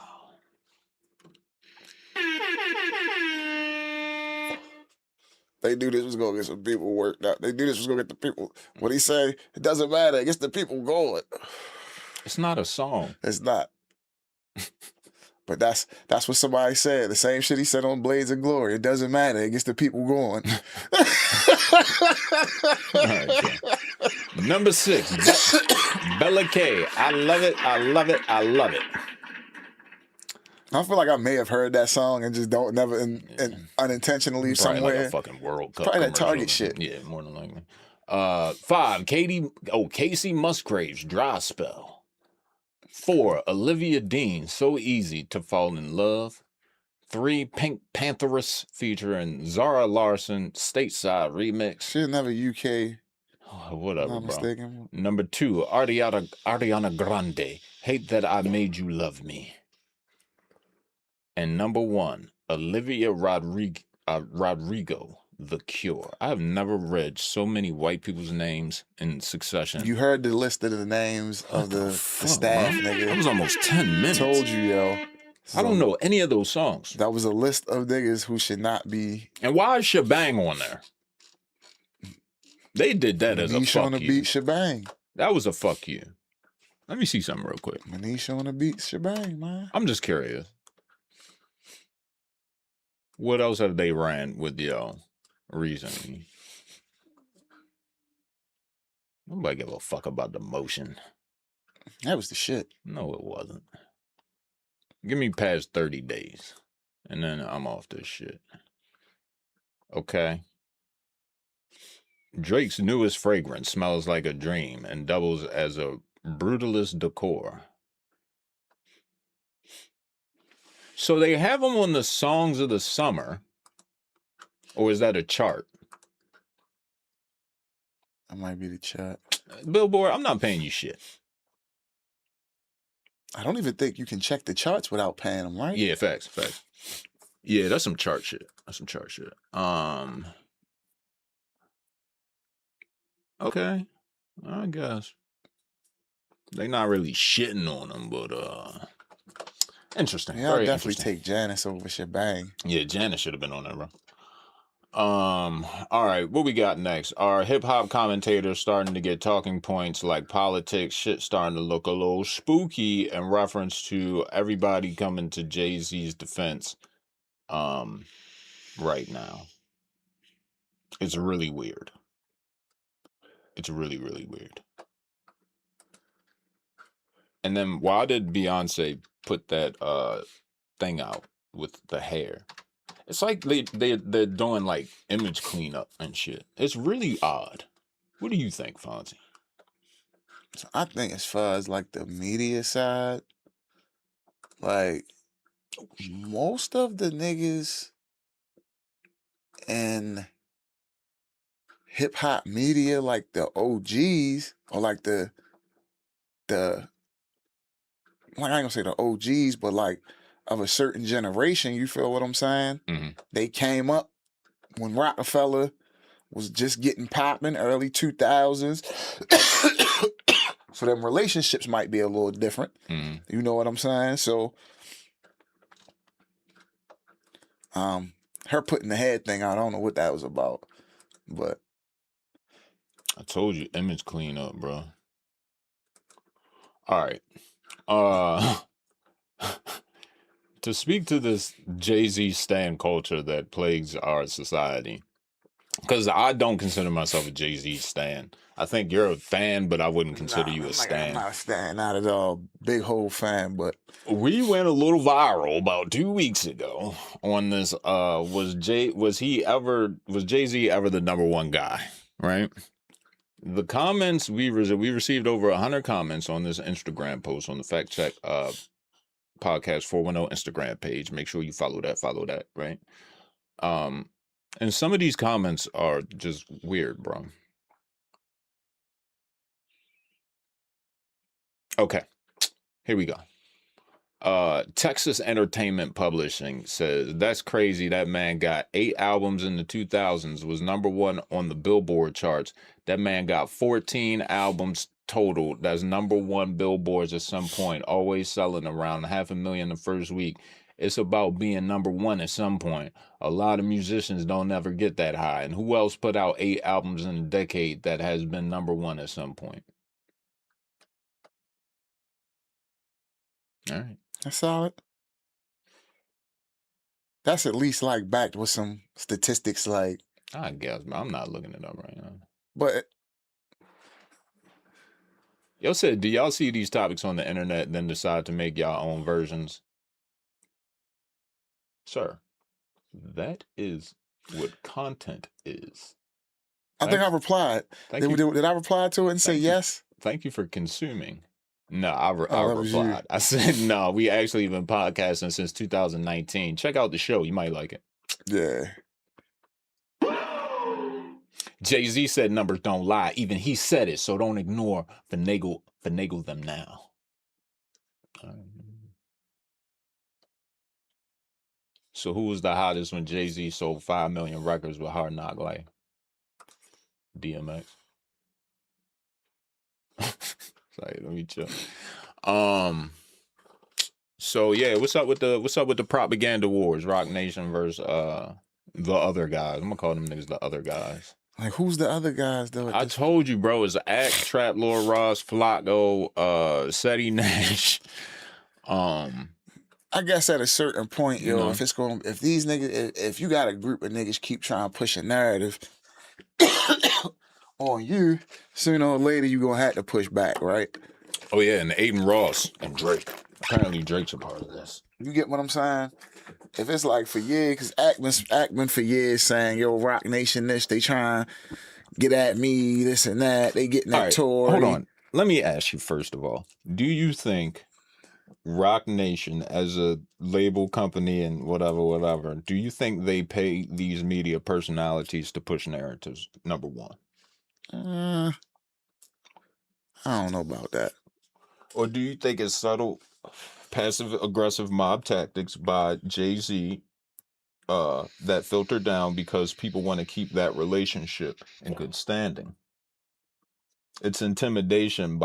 They knew this was going to get some people worked out. They knew this was going to get the people. What he say? It doesn't matter. It gets the people going. It's not a song. It's not. But that's what somebody said. The same shit he said on Blades of Glory. It doesn't matter. It gets the people going. Right, Number 6, Bella K. I love it. I love it. I love it. I feel like I may have heard that song and just don't never unintentionally Probably somewhere. like a fucking World Cup. Probably that commercial. Target shit. Yeah, more than likely. 5, Casey Musgraves, Dry Spell. 4, Olivia Dean, So Easy to Fall in Love. 3, Pink Pantheress featuring Zara Larson, Stateside Remix. Shit, never UK. Oh, whatever, Not bro. mistaken. Number 2, Ariana Grande, Hate That I Made You Love Me. And number 1, Olivia Rodrigo, The Cure. I have never read so many white people's names in succession. You heard the list of the names of the staff, nigga. That was almost 10 minutes. Told you, yo. So, I don't know any of those songs. That was a list of niggas who should not be. And why is Shebang on there? They did that as a Manish fuck on the you. beat, shebang. That was a fuck you. Let me see something real quick. Manish on the beat, shebang, man. I'm just curious. What else have they ran with y'all recently? Nobody give a fuck about the motion. That was the shit. No, it wasn't. Give me past 30 days, and then I'm off this shit. Okay. Drake's newest fragrance smells like a dream and doubles as a brutalist decor. So they have them on the songs of the summer, or is that a chart? That might be the chat. Bilboard, I'm not paying you shit. I don't even think you can check the charts without paying them, right? Yeah, facts. Yeah, that's some chart shit. Okay, I guess they not really shitting on them, but interesting. Yeah, I'll Very definitely interesting. take Janice over shebang. Yeah, Janice should have been on there, bro. All right, what we got next? Our hip hop commentators starting to get talking points like politics, shit starting to look a little spooky in reference to everybody coming to Jay-Z's defense right now. It's really weird. It's really, really weird. And then why did Beyonce put that thing out with the hair? It's like they're doing like image cleanup and shit. It's really odd. What do you think, Fonzi? So I think as far as like the media side, like most of the niggas in hip hop media, like the OGs or like the like I ain't gonna say the OGs, but like of a certain generation, you feel what I'm saying? Mm-hmm. They came up when Rockefeller was just getting popping, early 2000s. So them relationships might be a little different. Mm-hmm. You know what I'm saying? So her putting the head thing out, I don't know what that was about. But I told you, image cleanup, bro. All right. To speak to this Jay-Z stan culture that plagues our society, because I don't consider myself a Jay-Z stan. I think you're a fan, but I wouldn't consider you a stan. I'm not a stan, not at all. Big whole fan, but we went a little viral about 2 weeks ago on this. Was Jay-Z ever the number one guy? Right. The comments we received over 100 comments on this Instagram post on the FactCheck Podcast 410 Instagram page. Make sure you follow that, right? And some of these comments are just weird, bro. Okay, here we go. Texas Entertainment Publishing says, that's crazy. That man got 8 albums in the 2000s, was number 1 on the Bilboard charts. That man got 14 albums total. That's number 1 billboards at some point, always selling around 500,000 the first week. It's about being number 1 at some point. A lot of musicians don't ever get that high. And who else put out 8 albums in a decade that has been number 1 at some point? All right. that's solid. That's at least like backed with some statistics, like. I guess, but I'm not looking it up right now. But Yo said, do y'all see these topics on the internet and then decide to make y'all own versions? Sir, that is what content is. I think I replied. Did I reply to it and say yes? Thank you for consuming. No, I replied. I said, no, we actually been podcasting since 2019. Check out the show. You might like it. Yeah. Jay-Z said numbers don't lie. Even he said it, so don't ignore, finagle them now. So who was the hottest when Jay-Z sold 5 million records with Hard Knock Life? DMX. Sorry, let me chill. So yeah, what's up with the propaganda wars? Roc Nation versus the other guys. I'm gonna call them niggas the other guys. Like, who's the other guys though? I told you, bro. It's Act, Trap Lord Ross, Flacco, Seti Nash. I guess at a certain point, yo, if these niggas, if you got a group of niggas keep trying to push a narrative on you, sooner or later you gonna have to push back, right? Oh yeah, and Aiden Ross and Drake. Apparently Drake's a part of this. You get what I'm saying? If it's like for years, because Ackman for years saying, yo, Roc Nation this, they trying to get at me, this and that, they getting that tour. Hold on. Let me ask you first of all, do you think Roc Nation as a label company and whatever, do you think they pay these media personalities to push narratives, number one? I don't know about that. Or do you think it's subtle, passive-aggressive mob tactics by Jay-Z that filter down because people want to keep that relationship in good standing? It's intimidation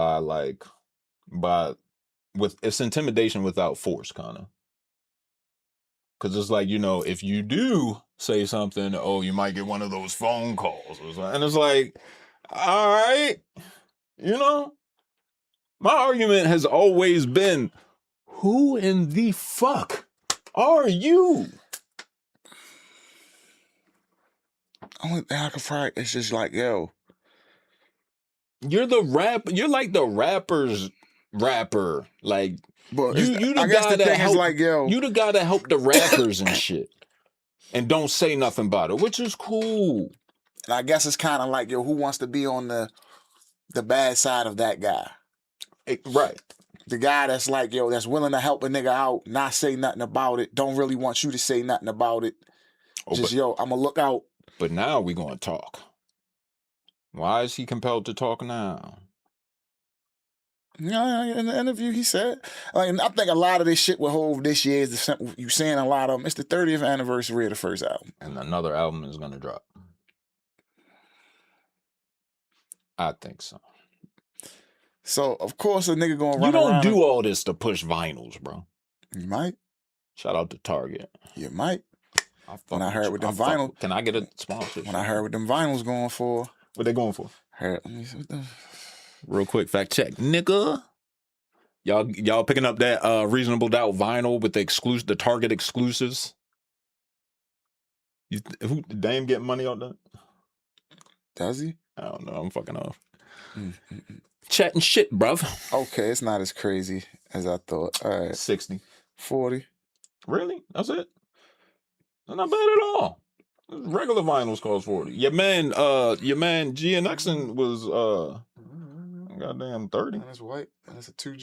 it's intimidation without force, kind of. Because it's like, if you do say something, you might get one of those phone calls. And it's like, all right, my argument has always been, who in the fuck are you? Only thing I could probably, it's just like, yo. You're the rap. You're like the rapper's rapper. Like But you the I guess guy the that thing help, is like, yo. You the guy that helped the rappers and shit, and don't say nothing about it, which is cool. And I guess it's kind of like, yo, who wants to be on the bad side of that guy? Right. The guy that's like, yo, that's willing to help a nigga out, not say nothing about it, don't really want you to say nothing about it. Yo, I'm going to look out. But now we going to talk. Why is he compelled to talk now? Yeah, in the interview he said, I think a lot of this shit with Hov this year is the simple, you saying a lot of them. It's the 30th anniversary of the first album. And another album is going to drop. I think so. So, of course, a nigga going to run around. You don't do all this to push vinyls, bro. You might. Shout out to Target. You might. When I heard with them vinyl. Can I get a sponsorship? When I heard what them vinyls going for. What they going for? Heard, let me see what the... Real quick, fact check, nigga. Y'all picking up that Reasonable Doubt vinyl with the Target exclusives? Who Dame getting money on that? Does he? I don't know. I'm fucking off. Chatting shit, bruv. Okay, it's not as crazy as I thought. All right. 60. 40. Really? That's it? That's not bad at all. Regular vinyls cost 40. Your man GNXin was goddamn 30. And it's white. And it's a 2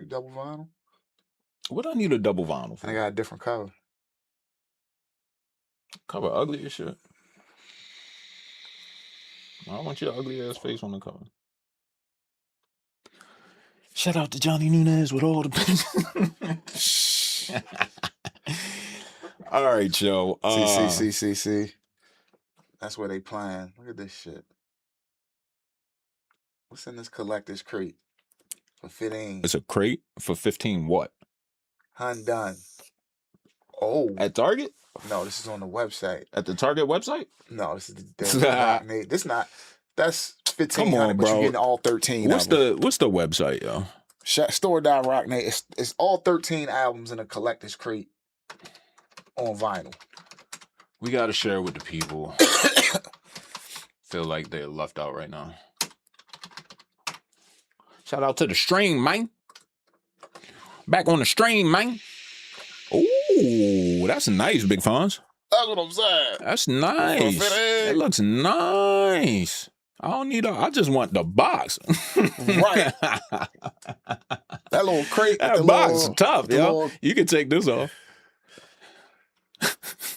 double vinyl. What I need a double vinyl for? And I got a different cover. Cover ugly as shit. I don't want your ugly ass face on the cover. Shout out to Johnny Nunez with all the All right, yo. See. That's where they playing. Look at this shit. What's in this collector's crate? For 15. It's a crate for 15 what? Undone. Oh. At Target? No, this is on the website. At the Target website? No, this is the this not. That's 1500. Come on, bro. But you're getting all 13. What's the website, yo? Store.RocNation. It's all 13 albums in a collector's crate on vinyl. We gotta share with the people. Feel like they're left out right now. Shout out to the stream, man. Back on the stream, man. Ooh, that's nice, Big Fonz. That's what I'm saying. That's nice. It looks nice. I just want the box. Right. That little crate. That box is tough, yo. You can take this off.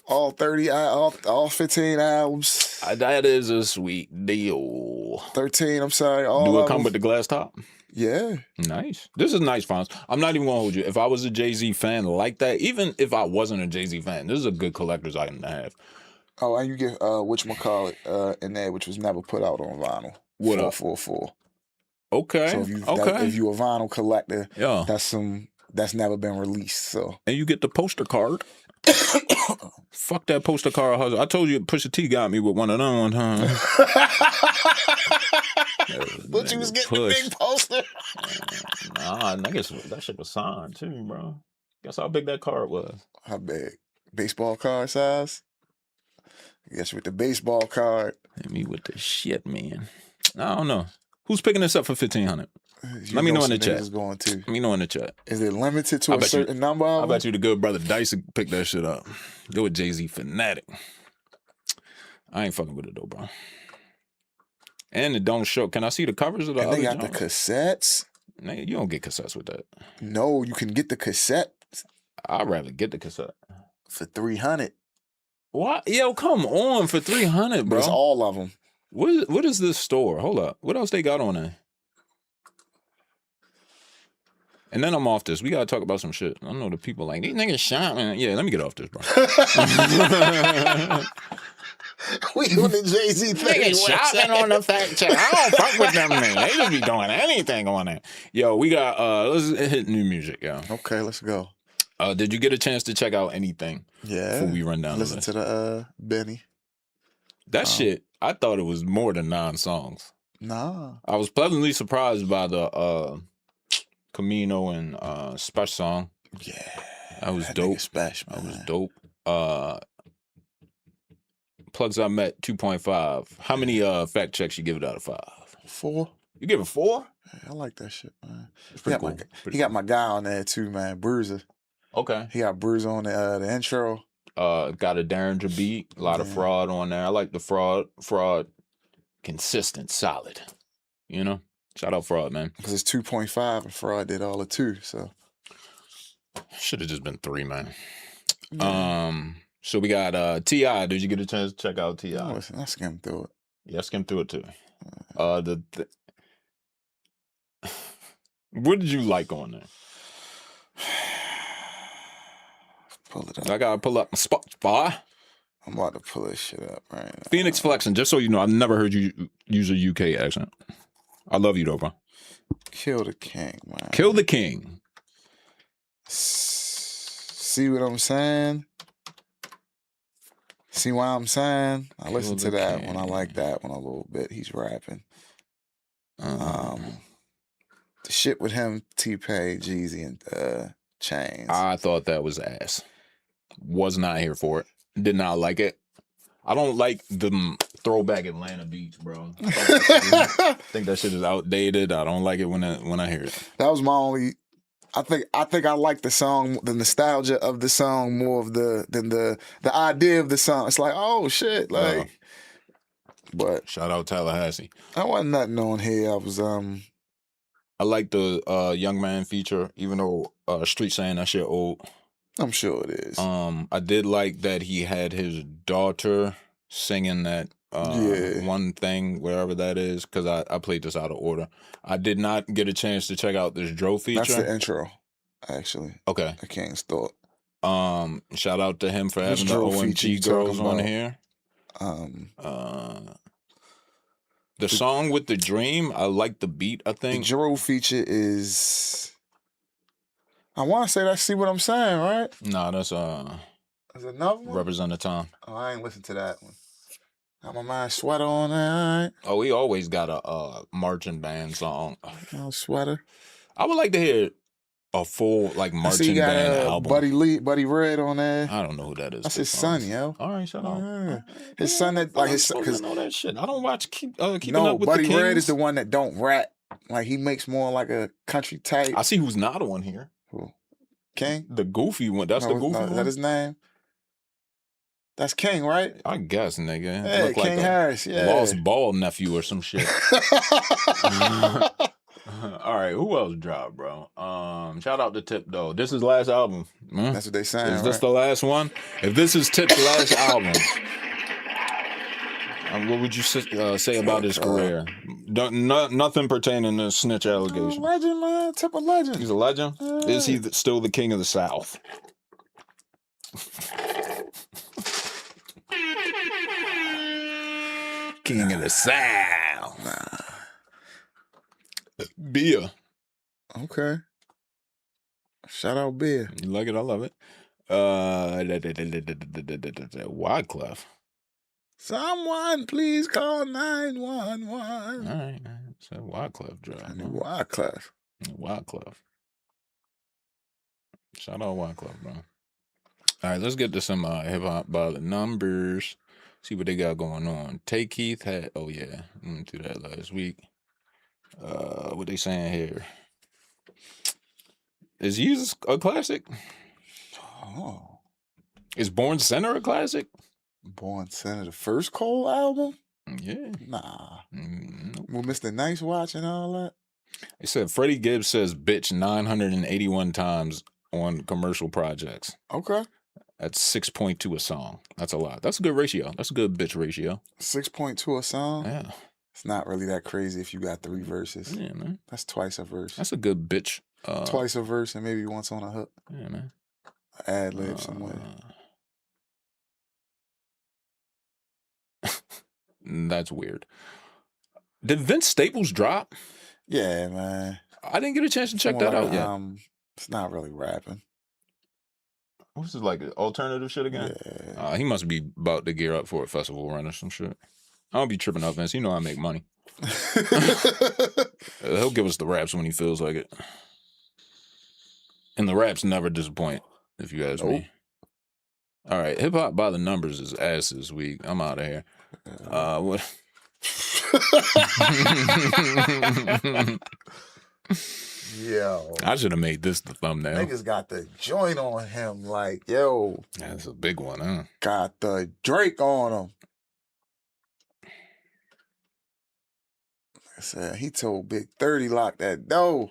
All 30, all 15 albums. That is a sweet deal. 13, I'm sorry. Do it come with the glass top? Yeah. Nice. This is nice, Fonz. I'm not even going to hold you. If I was a Jay-Z fan like that, even if I wasn't a Jay-Z fan, this is a good collector's item to have. Oh, and you get whatchamacallit in there, which was never put out on vinyl. What 444. Okay. So if you a vinyl collector, yeah, that's never been released. So and you get the poster card. Fuck that poster card hustle. I told you Pusha T got me with one of them one time. But you was getting the big poster. Nah, niggas, that shit was signed too, bro. Guess how big that card was. How big? Baseball card size? Guess with the baseball card. Hit me with the shit, man. I don't know. Who's picking this up for 1500? Let me know in the chat. Going to. Let me know in the chat. Is it limited to a certain number? I bet you the good brother Dyson picked that shit up. Go with Jay-Z Fanatic. I ain't fucking with it though, bro. And it don't show. Can I see the covers of the other? They got the cassettes. Nigga, you don't get cassettes with that. No, you can get the cassette. I'd rather get the cassette for 300. What? Yo, come on, for 300, bro. It's all of them. What is this store? Hold up. What else they got on there? And then I'm off this. We gotta talk about some shit. I know the people like, these niggas shot, man. Yeah, let me get off this, bro. We on the Jay-Z thing. Niggas shopping on the fact check. I don't fuck with them, man. They just be doing anything on it. Yo, we got, let's hit new music, yo. Okay, let's go. Did you get a chance to check out anything? Yeah. Before we run down Listen to the Benny. That shit, I thought it was more than 9 songs. Nah. I was pleasantly surprised by the Camino and Spesh song. Yeah. That was dope. Spesh, man. That was dope. Plugs I met 2.5. How many fact checks you give it out of 5? 4. You give it 4? Yeah, I like that shit, man. It's pretty cool. He got my guy on there too, man. Bruiser. Okay. He got Bruiser on the intro. Got a Derringer beat. A lot of fraud on there. I like the fraud. Consistent, solid. You know? Shout out Fraud, man. Because it's 2.5 and Fraud did all the 2, so. Should have just been 3, man. Yeah. So we got T.I. Did you get a chance to check out T.I.? No, listen, I skimmed through it. Yeah, I skimmed through it too. What did you like on there? Pull it up. I gotta pull up my spot. I'm about to pull this shit up right now. Fenix Flexin, just so you know, I've never heard you use a UK accent. I love you though, bro. Kill the king, man. Kill the king. See what I'm saying? See what I'm saying? I listen to that one. I like that one a little bit. He's rapping. The shit with him, T-Pain, Jeezy, and Chains. I thought that was ass. Was not here for it. Did not like it. I don't like the throwback Atlanta beats, bro. I think that shit is outdated. I don't like it when I hear it. That was my only. I think I like the song, the nostalgia of the song more than the idea of the song. It's like, oh shit, like. But shout out Tallahassee. I wasn't nothing on here. I was I like the Young Man feature, even though Street saying that shit old. I'm sure it is. I did like that he had his daughter singing that one thing, wherever that is, because I played this out of order. I did not get a chance to check out this Dro feature. That's the intro, actually. Okay. The King's Thought. Shout out to him for having the OMG girls on here. The song with the dream, I like the beat, I think. The Dro feature is, I want to say that's See What I'm Saying, right? Nah, that's Is it another one? Represent the Time. Oh, I ain't listened to that one. Got my mind sweater on there, all right? Oh, he always got a marching band song. No sweater. I would like to hear a full marching band album. Buddy Red on there. I don't know who that is. That's his son, yo. All right, shut up. Yeah. His son that his son. I know that shit. I don't watch Keeping Up with Buddy the Kings. Red is the one that don't rap. Like he makes more like a country type. I see who's not on here. Who? King? The goofy one. That's the goofy one. Is that his name? That's King, right? I guess, nigga. Yeah, Look King like Harris. Yeah. Lost ball nephew or some shit. All right, who else dropped, bro? Shout out to Tip though. This is his last album. That's what they saying. Is this the last one? If this is Tip's last album, what would you say about his career? Nothing pertaining to snitch allegations. Legend, man. Tip a legend. He's a legend. Yeah. Is he still the king of the South? King of the South. Nah. Beer. Okay. Shout out Beer. You like it? I love it. Wyclef. Someone please call 911. All right. So Wyclef drop. Wyclef. Wyclef. Shout out Wyclef, bro. All right, let's get to some hip hop by the numbers. See what they got going on. Tay Keith had, oh yeah, I went through that last week. What they saying here? Is Jesus a classic? Oh. Is Born Center a classic? Born Center, the first Cole album? Yeah. Nah. Nope. With Mr. Nice Watch and all that? It said Freddie Gibbs says bitch 981 times on commercial projects. Okay. That's 6.2 a song. That's a lot. That's a good ratio. That's a good bitch ratio. 6.2 a song? Yeah. It's not really that crazy if you got 3 verses. Yeah, man. That's twice a verse. That's a good bitch. Twice a verse and maybe once on a hook. Yeah, man. Ad lib somewhere. That's weird. Did Vince Staples drop? Yeah, man. I didn't get a chance to check that out yet. It's not really rapping. What's this, like alternative shit again? Yeah. He must be about to gear up for a festival run or some shit. I don't be tripping up, Vince. You know I make money. He'll give us the raps when he feels like it. And the raps never disappoint, if you ask me. All right, hip hop by the numbers is ass this week. I'm out of here. What? Yo. I should have made this the thumbnail. Niggas got the joint on him. Like, yo. That's a big one, huh? Got the Drake on him. I said, he told Big 30 lock that door.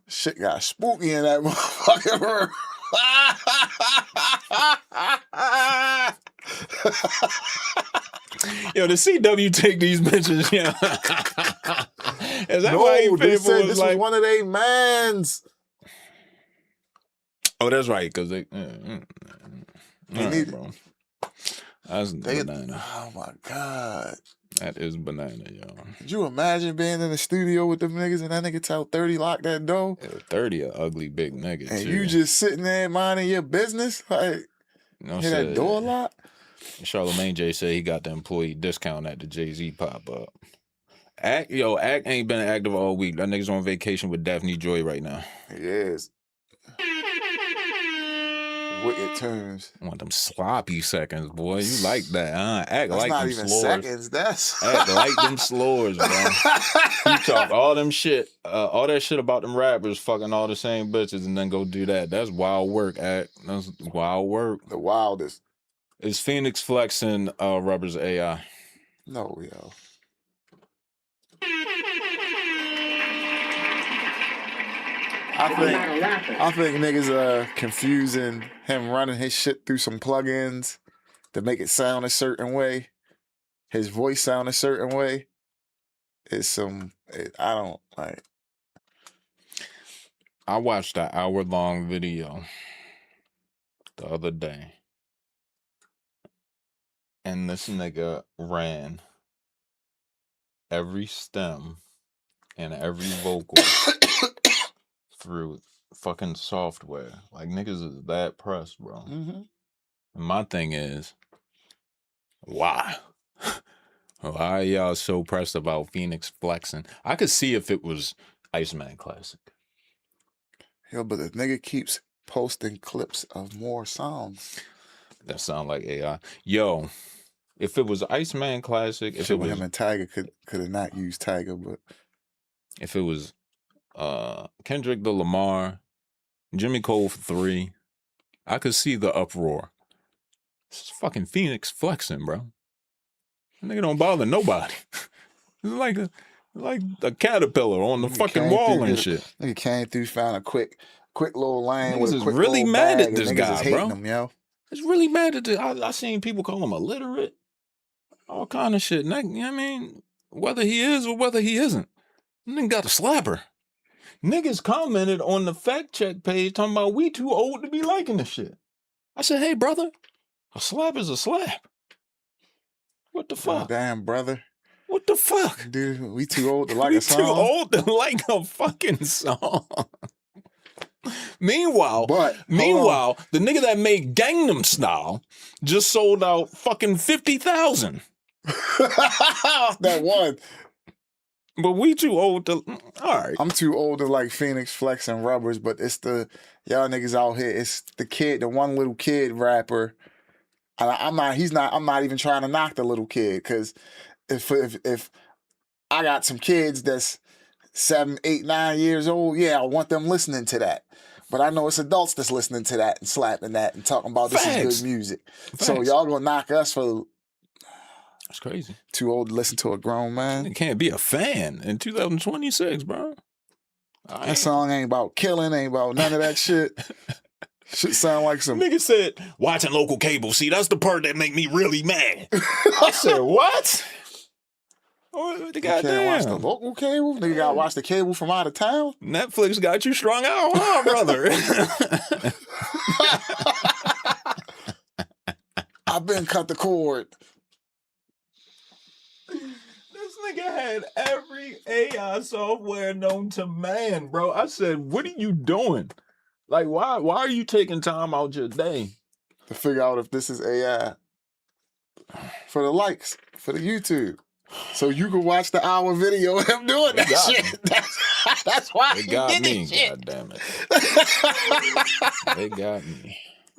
Shit got spooky in that motherfucking room. Yo, the CW take these bitches, yeah. Is that why you they said was this like was one of they mans. Oh, that's right, because they need bro. That's banana. Oh my God. That is banana, yo. Could you imagine being in the studio with them niggas and that nigga tell 30 lock that door? 30 a ugly big nigga, and too. You just sitting there minding your business? Like, hear that door lock? Charlamagne J said he got the employee discount at the Jay-Z pop-up. Act ain't been active all week. That nigga's on vacation with Daphne Joy right now. He is. Wicked tunes. I want them sloppy seconds, boy. You like that, huh? Act that's like not them even slores. Seconds. That's act like them slores, bro. You talk all them shit, all that shit about them rappers fucking all the same bitches, and then go do that. That's wild work, Act. That's wild work. The wildest. Is Fenix Flexin Rubberz AI? No, yo. I think niggas are confusing him running his shit through some plugins to make it sound a certain way. His voice sound a certain way. I don't like. I watched an hour-long video the other day, and this nigga ran every stem and every vocal through fucking software. Like, niggas is that pressed, bro. Mm-hmm. And my thing is, why? Why are y'all so pressed about Fenix Flexin? I could see if it was Iceman Classic. Yo, but the nigga keeps posting clips of more songs. That sound like AI. Yo, if it was Iceman Classic, if it was him and Tiger could have not used Tiger, but if it was Kendrick Lamar, Jimmy Cole for 3, I could see the uproar. This is fucking Fenix Flexin, bro. That nigga don't bother nobody. It's like a caterpillar on the fucking wall and shit. Nigga came through, found a quick little lane. Niggas with a is quick really mad at this guy, bro. Him, yo. It's really mad at this. I seen people call him illiterate, all kind of shit. You know what I mean? Whether he is or whether he isn't, nigga got a slapper. Niggas commented on the fact check page talking about we too old to be liking this shit. I said, hey, brother, a slap is a slap. What the fuck? Damn, brother. What the fuck? Dude, we too old to like a song? We too old to like a fucking song. Meanwhile, the nigga that made Gangnam Style just sold out fucking 50,000. That one. But we too old to. All right. I'm too old to like Fenix, Flex, and Rubberz, but it's the y'all niggas out here. It's the one little kid rapper. And I'm not even trying to knock the little kid, because if I got some kids that's 7, 8, 9 years old, yeah, I want them listening to that. But I know it's adults that's listening to that and slapping that and talking about this is good music. Facts. So y'all gonna knock us for. That's crazy. Too old to listen to a grown man. You can't be a fan in 2026, bro. That song ain't about killing, ain't about none of that shit. Shit sound like some... Nigga said, watching local cable. See, that's the part that make me really mad. I said, what? Oh, the goddamn. You can't watch the local cable? Nigga gotta watch the cable from out of town? Netflix got you strung out, huh, brother? I've been cut the cord. This nigga had every AI software known to man, bro. I said, what are you doing? Like, why are you taking time out your day to figure out if this is AI? For the likes, for the YouTube. So you can watch the hour video of him doing that shit. That's why they got me, goddammit. They got me.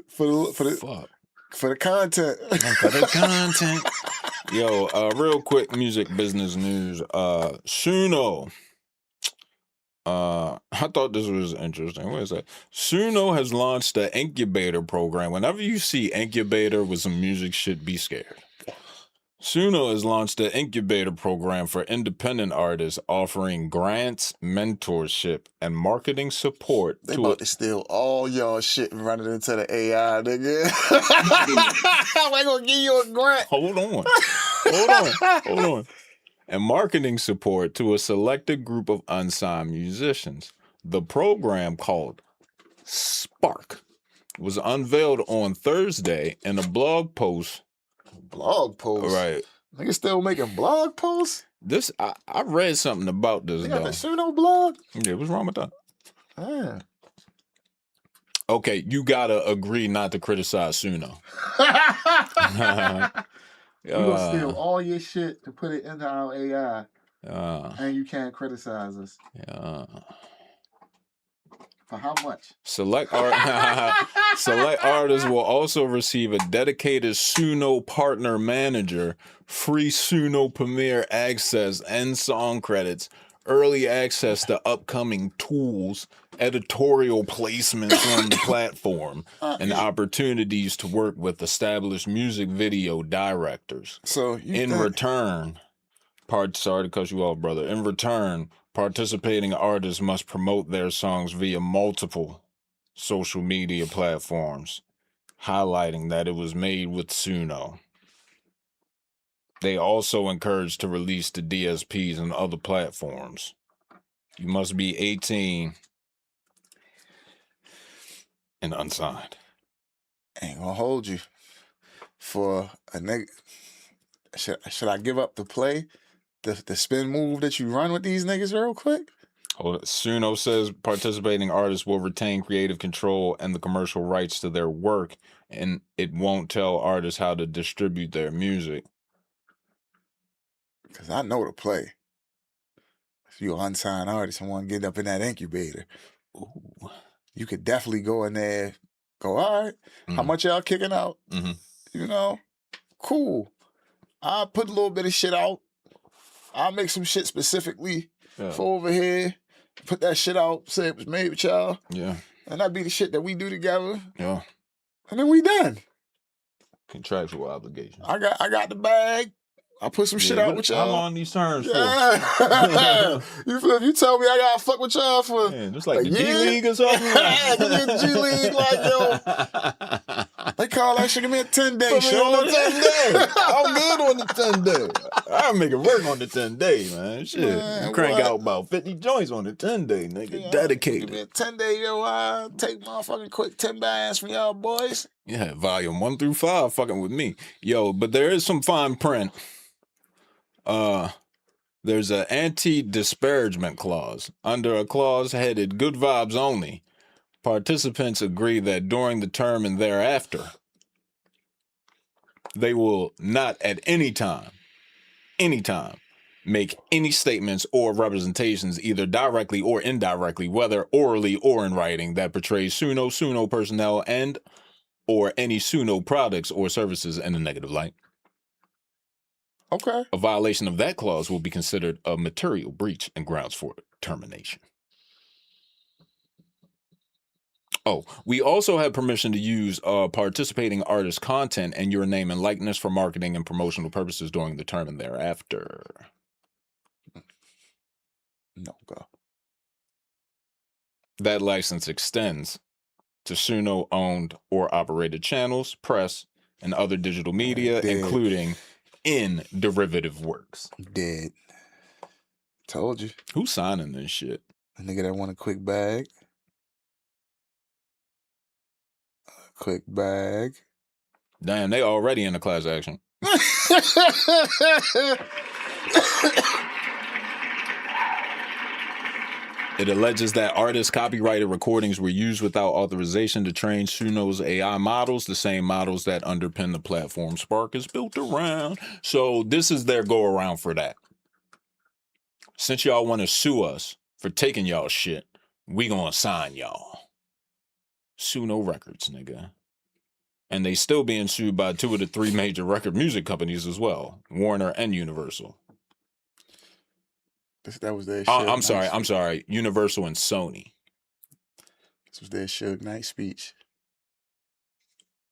For the fuck. For the content. For the content. Yo, real quick music business news. Suno. I thought this was interesting. What is that? Suno has launched the incubator program. Whenever you see incubator with some music shit, be scared. Suno has launched the incubator program for independent artists, offering grants, mentorship, and marketing support. They about to steal all y'all shit and run it into the AI, nigga. They gonna give you a grant. Hold on. And marketing support to a selected group of unsigned musicians. The program, called Spark, was unveiled on Thursday in a blog post. Blog posts? Right. Niggas still making blog posts? This I read something about this, They got though. the Suno blog? Yeah, what's wrong with that? Yeah. Okay, you gotta agree not to criticize Suno. You gonna steal all your shit to put it into our AI, and you can't criticize us. For how much? Select artists will also receive a dedicated Suno partner manager, free Suno Premiere access and song credits, early access to upcoming tools, editorial placements on the platform, and opportunities to work with established music video directors. So return, sorry to cut you off, brother. In return, participating artists must promote their songs via multiple social media platforms, highlighting that it was made with Suno. They also encourage to release to DSPs and other platforms. You must be 18 and unsigned. Ain't gonna hold you. For a nigga, should I give up the play? The spin move that you run with these niggas real quick? Suno says participating artists will retain creative control and the commercial rights to their work, and it won't tell artists how to distribute their music. Because I know the play. If you're an unsigned artist and want to get up in that incubator, you could definitely go in there, go, all right, how much y'all kicking out? You know, cool. I'll put a little bit of shit out. I'll make some shit specifically for over here. Put that shit out, say it was made with y'all. Yeah. And that be the shit that we do together. Yeah. And then we done. Contractual obligation. I got the bag. I put some shit out with y'all. I'm on these terms for. You tell me I gotta fuck with y'all for just like the G League or something. G League, like, yo. They call that shit, give me a 10-day show. On the 10-day. I'm good on the 10-day. I'll make it work on the 10-day, man. Shit. Man, crank out about 50 joints on the 10-day, nigga. Yeah, dedicated. Give me a 10-day, yo. I'll take motherfucking quick 10 bands from y'all boys. Yeah, volume 1 through 5 fucking with me. Yo, but there is some fine print. There's an anti-disparagement clause. Under a clause headed "Good Vibes Only," participants agree that during the term and thereafter, they will not at any time, make any statements or representations, either directly or indirectly, whether orally or in writing, that portrays Suno personnel and or any Suno products or services in a negative light. Okay. A violation of that clause will be considered a material breach and grounds for termination. Oh, we also have permission to use participating artist content and your name and likeness for marketing and promotional purposes during the term and thereafter. No go. That license extends to Suno-owned or operated channels, press, and other digital media, including in derivative works. Dead. Told you. Who's signing this shit? A nigga that want a quick bag. Quick bag. Damn, they already in a class action. It alleges that artists' copyrighted recordings were used without authorization to train Suno's AI models, the same models that underpin the platform Spark is built around. So this is their go around for that. Since y'all want to sue us for taking y'all shit, we gonna sign y'all. Suno Records, nigga. And they still being sued by 2 of the 3 major record music companies as well, Warner and Universal. That was their I'm sorry, Universal and Sony. This was their Suge Knight speech.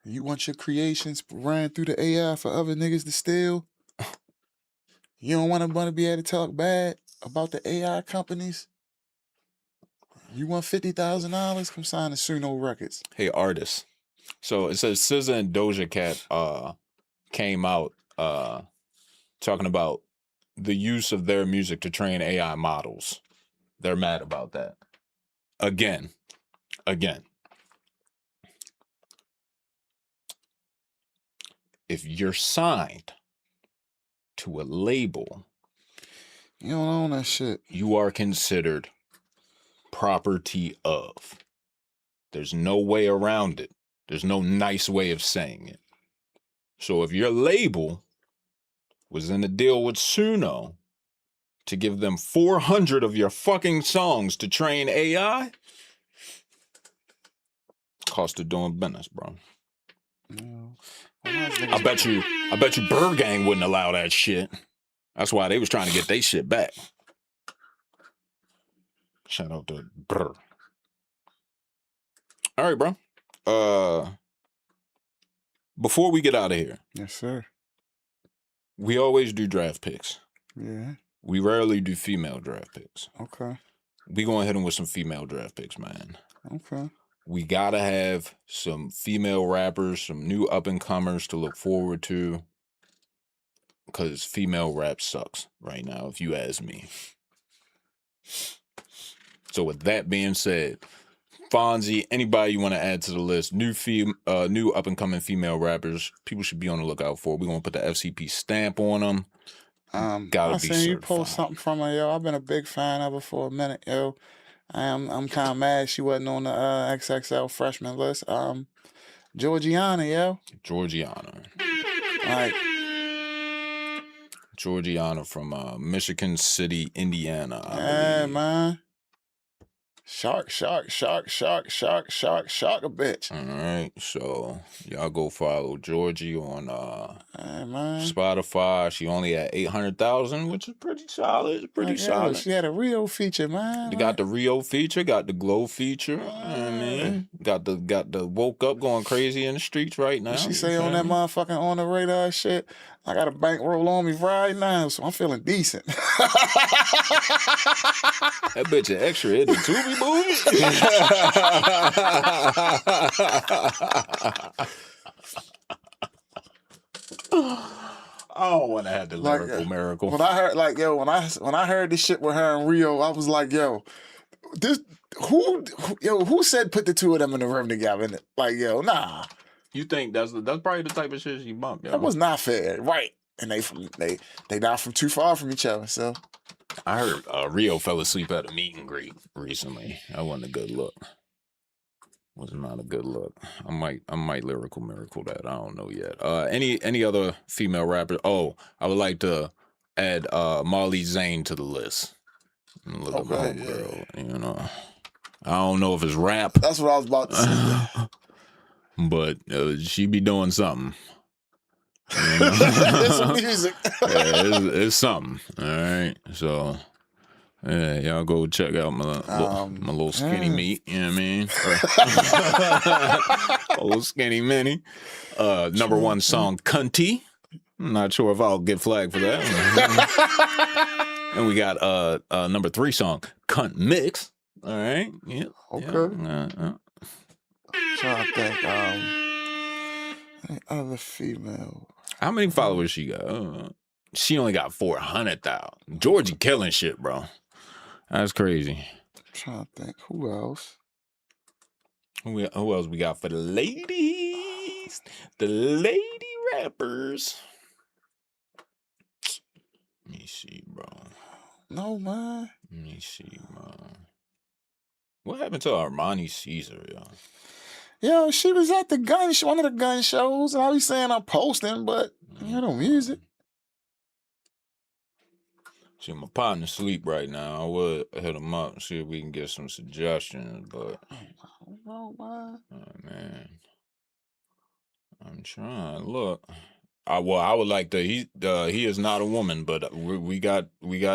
You want your creations ran through the AI for other niggas to steal? You don't want to be able to talk bad about the AI companies? You want $50,000? Come sign to Suno Records. Hey, artists. So it says SZA and Doja Cat came out talking about the use of their music to train AI models. They're mad about that. Again. If you're signed to a label, you don't own that shit. You are considered property of. There's no way around it. There's no nice way of saying it. So if your label was in a deal with Suno to give them 400 of your fucking songs to train AI, cost of doing business, bro. No. I bet you Bird Gang wouldn't allow that shit. That's why they was trying to get their shit back. Shout out to Brr. All right, bro. Before we get out of here. Yes, sir. We always do draft picks. Yeah. We rarely do female draft picks. Okay. We gonna hit them with some female draft picks, man. Okay. We gotta have some female rappers, some new up-and-comers to look forward to. Because female rap sucks right now, if you ask me. So with that being said, Fonzi, anybody you want to add to the list, new up-and-coming female rappers, people should be on the lookout for. We're going to put the FCP stamp on them. I seen you post something from her, yo. I've been a big fan of her for a minute, yo. I'm kind of mad she wasn't on the XXL freshman list. Georgiana, yo. Georgiana. Like, Georgiana from Michigan City, Indiana. Yeah, man. Shark a bitch. All right, so y'all go follow Georgie on Spotify. She only at 800,000, which is pretty solid. Solid. She had a Rio feature, man. They got the Rio feature, got the Glow feature. You know what I mean, got the woke up going crazy in the streets right now. She say on that motherfucking on the radar shit, I got a bankroll on me right now, so I'm feeling decent. That bitch an extra in the Tubi movie. I don't want to have the lyrical miracle. When I heard, when I heard this shit with her and Rio, I was like, yo, who said put the two of them in the room together? Like, yo, nah. You think that's probably the type of shit she bumped, yo? That was not fair, right? And they not from too far from each other, so. I heard Rio fell asleep at a meet and greet recently. That wasn't a good look. Was not a good look. I might lyrical miracle that. I don't know yet. Any other female rappers? Oh, I would like to add Marley Zane to the list. Look at my girl. You know, I don't know if it's rap. That's what I was about to say. But she be doing something. It's some music. Yeah, it's something. All right. So, yeah, y'all go check out my little skinny meat. You know what I mean? A little skinny mini. Number 1 song, Cunty. I'm not sure if I'll get flagged for that. And we got number 3 song, Cunt Mix. All right. Yeah. Okay. Yeah. Trying to think. Other female. How many followers she got? She only got 400,000. Georgie killing shit, bro. That's crazy. Trying to think. Who else? Who else we got for the ladies? The lady rappers. Let me see, bro. No, man. Let me see, man. What happened to Armani Caesar, yo? Yo, she was at one of the gun shows, and I was saying I'm posting, but no music. See, my partner sleep right now. I would hit him up and see if we can get some suggestions, but Oh, man. Oh, man. I'm trying. Look. I would like to. He is not a woman, but we got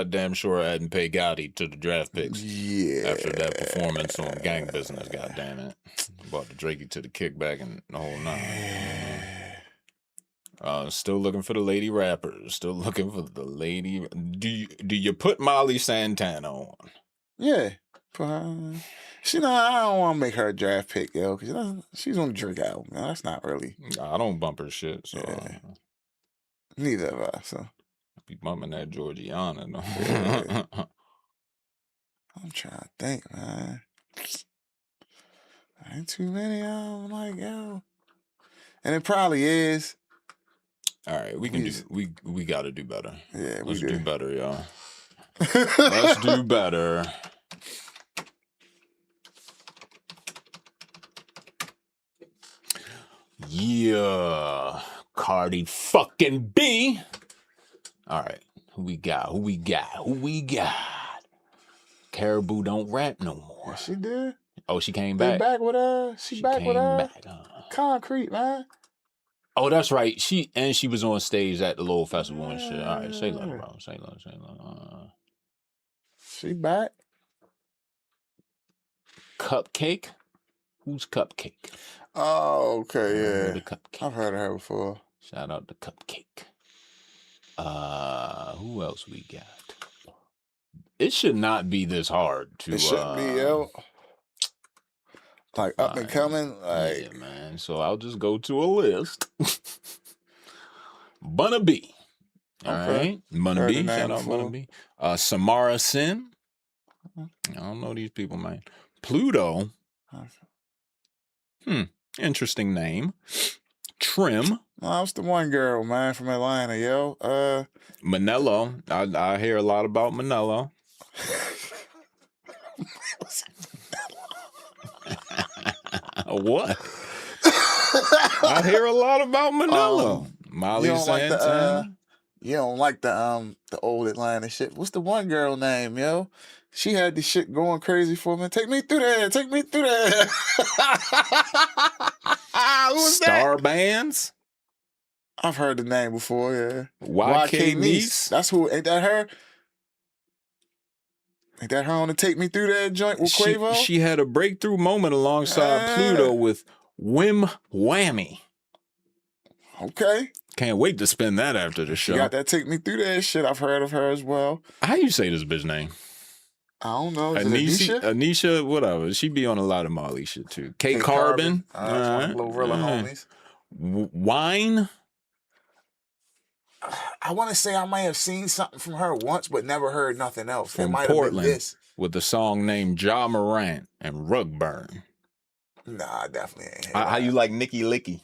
damn sure I hadn't paid Gotti to the draft picks. Yeah. After that performance on Gang Business, goddamn it, brought the Drakey to the kickback and the whole nine. Still looking for the lady rappers. Still looking for the lady. Do you put Molly Santana on? Yeah. She know I don't want to make her a draft pick, yo, because she's on the Drake album. Man. That's not really. I don't bump her shit, so neither of us. So be bumping that Georgiana. No. Yeah. I'm trying to think, man. Ain't too many of them, like, yo. And it probably is. All right, we got to do better. Yeah, Let's do better, y'all. Let's do better. Yeah, Cardi fucking B. All right, who we got? Caribou don't rap no more. She did. Oh, she came back. Back with She back with Concrete, man. Oh, that's right. She was on stage at the little festival and shit. All right, say love, bro. Say love. She back. Cupcake. Who's Cupcake? Oh, okay, yeah. The Cupcake. I've heard of her before. Shout out to Cupcake. Who else we got? It should not be this hard to. It shouldn't be, yo. Like up and coming, like yeah, man. So I'll just go to a list. Bunna B. All right, Bunna B. Shout out Bunna B. Samara Sin. I don't know these people, man. Pluto. Interesting name. Trim. Oh, that's the one girl, man, from Atlanta, yo. Manello. I hear a lot about Manello. What? I hear a lot about Manello. Molly Santana. You don't like the old Atlanta shit. What's the one girl name, yo? She had this shit going crazy for me. Take me through there. Who was Star that? Bands? I've heard the name before, yeah. YK Niece? That's who. Ain't that her? Ain't that her on the Take Me Through That joint with Quavo? She had a breakthrough moment alongside Pluto with Whim Whammy. Okay. Can't wait to spin that after the show. She got that Take Me Through That shit. I've heard of her as well. How you say this bitch name? I don't know. Anisha, whatever. She be on a lot of Molly shit too. K Carbon. Glorilla homies. Wine. I want to say I might have seen something from her once, but never heard nothing else. From Portland, with the song named Ja Morant and Rugburn. Nah, I definitely ain't. How you like Nikki Licky?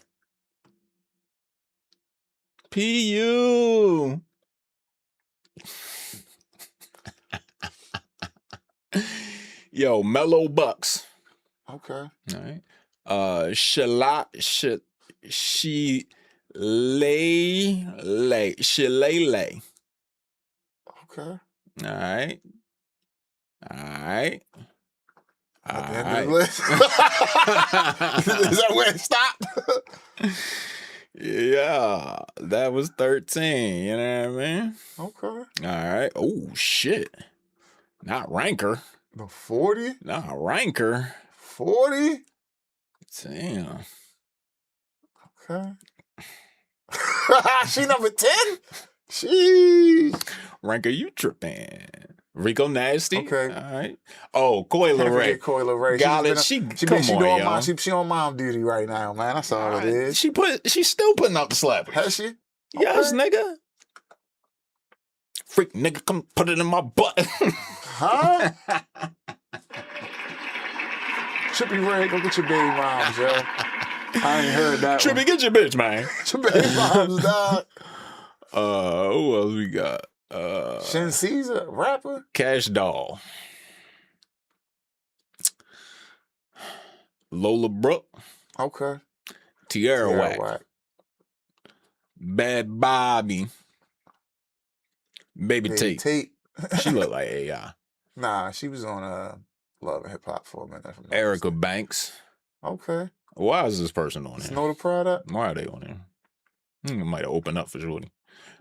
P.U. Yo, Mellow Bucks. Okay. All right. Shillelagh. Okay. All right. Is that where it stopped? Yeah, that was 13. You know what I mean? Okay. All right. Oh, shit. Not Ranker. The 40? Not Ranker. 40? Damn. Okay. She number 10? Sheesh. Ranker, you tripping. Rico Nasty. Okay. All right. Oh, Coyle Ray. Coyle Ray. Got it. She on mom duty right now, man. That's all it is. She's still putting out the slap. Has she? Yes, nigga. Freak nigga, come put it in my butt. Huh? Trippy Ray, go get your baby moms, yo. I ain't heard that. Trippy, get your bitch, man. Your baby moms, dog. Who else we got? Shin Caesar, rapper. Cash Doll. Lola Brooke. Okay. Tierra Whack. Bad Bobby. Baby Tate. She looked like AI. Nah, she was on Love and Hip Hop for a minute. Erica Banks. Okay. Why is this person on here? Know the product? Why are they on here? It might have opened up for Shorty.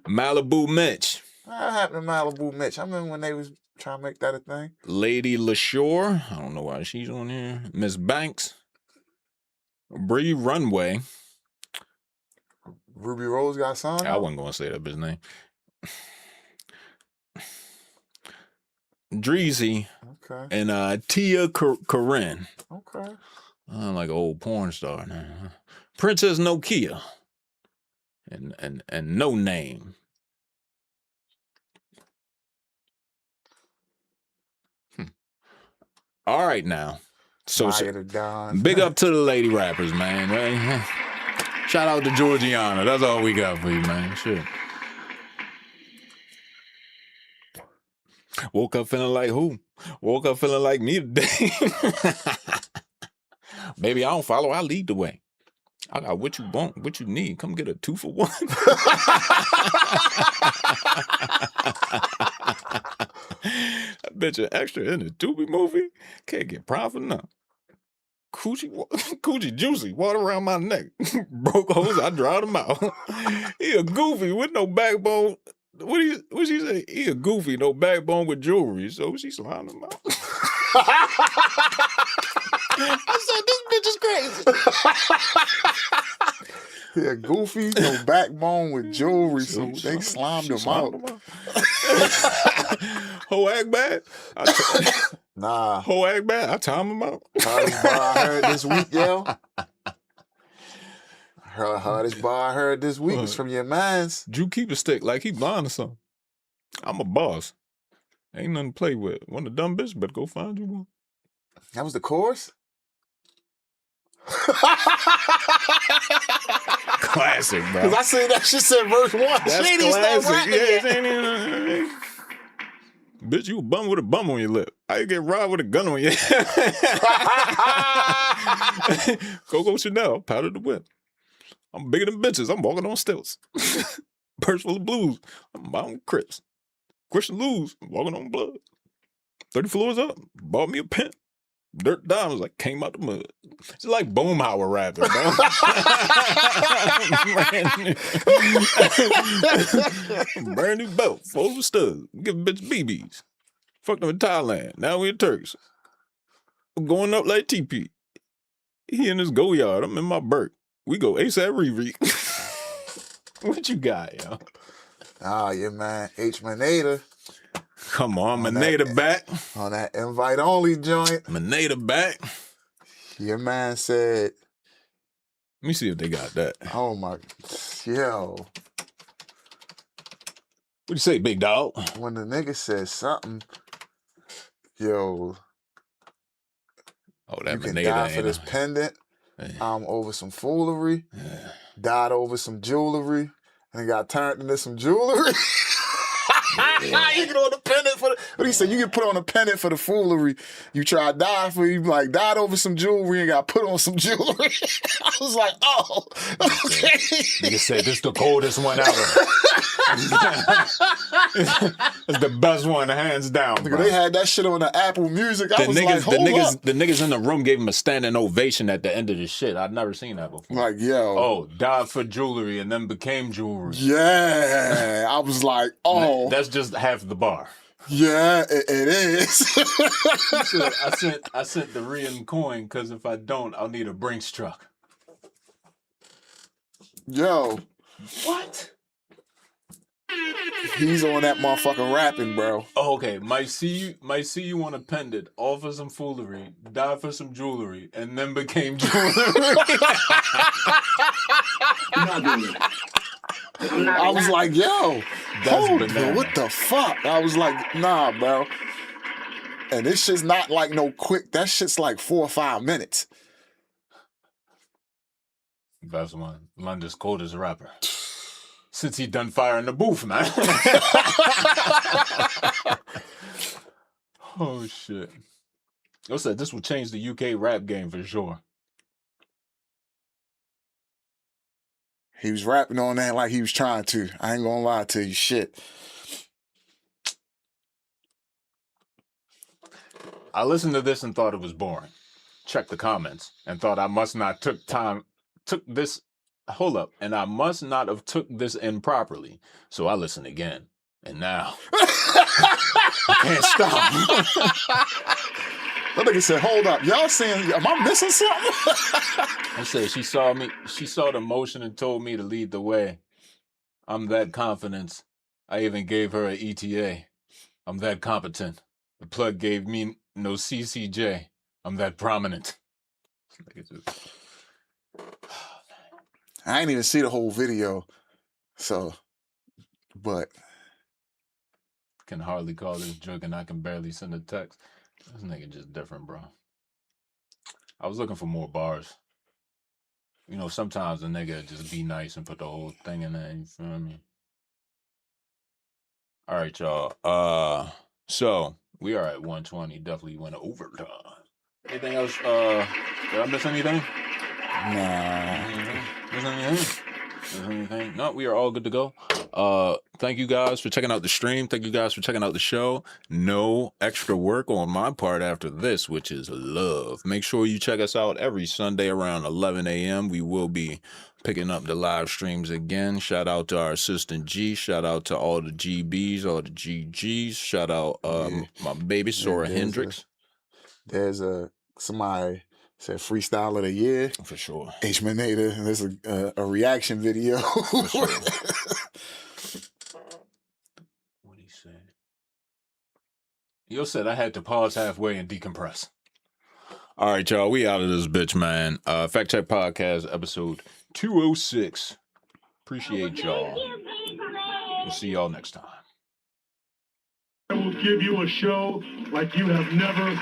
Malibu Mitch. What happened to Malibu Mitch? I remember when they was trying to make that a thing. Lady LaShore. I don't know why she's on here. Miss Banks. Bree Runway. Ruby Rose got signed? I wasn't going to say that bitch name. Dreezy. Okay. And Tia Corinne. Okay. Like an old porn star now. Princess Nokia. And No Name. All right now. So big up to the lady rappers, man. Right? Shout out to Georgiana. That's all we got for you, man. Shit. Woke up feeling like who? Woke up feeling like me today. Baby, I don't follow. I lead the way. I got what you want, what you need. Come get a 2-for-1. I bet you extra in the Doobie movie. Can't get prime for nothing. Coochie juicy, water around my neck. Broke holes, I dried them out. He a goofy with no backbone. What she say? He a goofy, no backbone with jewelry. So she sliding him out. I said, this bitch is crazy. Yeah, goofy, no backbone with jewelry, so they slimed him out. Hoag bad? Nah. Hoag bad? I time him out. Hardest bar I heard this week, yo. Hardest bar I heard this week was from your mans. Drew keep a stick like he blind or something. I'm a boss. Ain't nothing to play with. Want a dumb bitch? Better go find you one. That was the chorus? Classic, bro. Because I said that shit said verse 1. That's she ain't classic. Yeah. Bitch, you a bum with a bum on your lip. How you get robbed with a gun on your head? Coco Chanel, powder the whip. I'm bigger than bitches. I'm walking on stilts. Purse full of blues. I'm out on Crips. Christian Lose. I'm walking on blood. 30 floors up. Bought me a pimp. Dirt diamonds like came out the mud. It's like Boomhauer rapping, bro. Brand new belt, full of studs. Give bitch BBs. Fucked them in Thailand. Now we in Turks. I'm going up like TP. He in his go yard. I'm in my Burke. We go ASAP Riri. What you got, yo? Yeah, man. H. Manada. Come on, Manada back. On that invite only joint. Manada back. Your man said. Let me see if they got that. Oh my, yo. What you say, big dog? When the nigga said something, yo. Oh, that you can Manada die for this pendant. Over some foolery. Yeah. Died over some jewelry. And got turned into some jewelry. Yeah. You get on the pendant for the, what he said, you get put on a pendant for the foolery. You try to die for, you like died over some jewelry and got put on some jewelry. I was like, oh, okay. Nigga said this the coldest one ever. It's the best one, hands down. Bro. They had that shit on the Apple Music. The niggas in the room gave him a standing ovation at the end of the shit. I'd never seen that before. Like, yo. Oh, died for jewelry and then became jewelry. Yeah. I was like, oh. That's just half the bar. Yeah, it is. I sent the Rian coin because if I don't, I'll need a Brinks truck. Yo. What? He's on that motherfucker rapping, bro. Oh, okay. Might see you on a pendant, offer some foolery, die for some jewelry, and then became jewelry. I was like, yo, hold on, what the fuck? I was like, nah, bro. And this shit's not like no quick, that shit's like 4 or 5 minutes. Best one. London's coldest rapper. Since he done fire in the booth, man. Oh, shit. I said this will change the UK rap game for sure. He was rapping on that like he was trying to. I ain't gonna lie to you, shit. I listened to this and thought it was boring. checked the comments and thought I must not took this. Hold up, and I must not have took this in properly. So I listened again, and now I can't stop. That nigga said, "Hold up, y'all saying am I missing something?" I said she saw the motion and told me to lead the way. I'm that confident. I even gave her an ETA. I'm that competent. The plug gave me no CCJ. I'm that prominent. I ain't even see the whole video, so, but Can hardly call this joke, and I can barely send a text. This nigga just different, bro. I was looking for more bars. You know, sometimes a nigga just be nice and put the whole thing in there. You feel me? All right, y'all. So we are at 120. Definitely went overtime. Anything else? Did I miss anything? nah. Miss anything? No, we are all good to go. Thank you guys for checking out the stream. Thank you guys for checking out the show. No extra work on my part after this, which is love. Make sure you check us out every Sunday around 11 a.m. We will be picking up the live streams again. Shout out to our assistant G. Shout out to all the GBs, all the GGs. Shout out my baby Sora Hendricks. There's somebody said freestyle of the year For sure. H Manada, and there's a reaction video. For sure. What he said. Yo said I had to pause halfway and decompress. All right, y'all. We out of this bitch, man. Fact Check Podcast, episode 206. Appreciate y'all. We'll see y'all next time. I will give you a show like you have never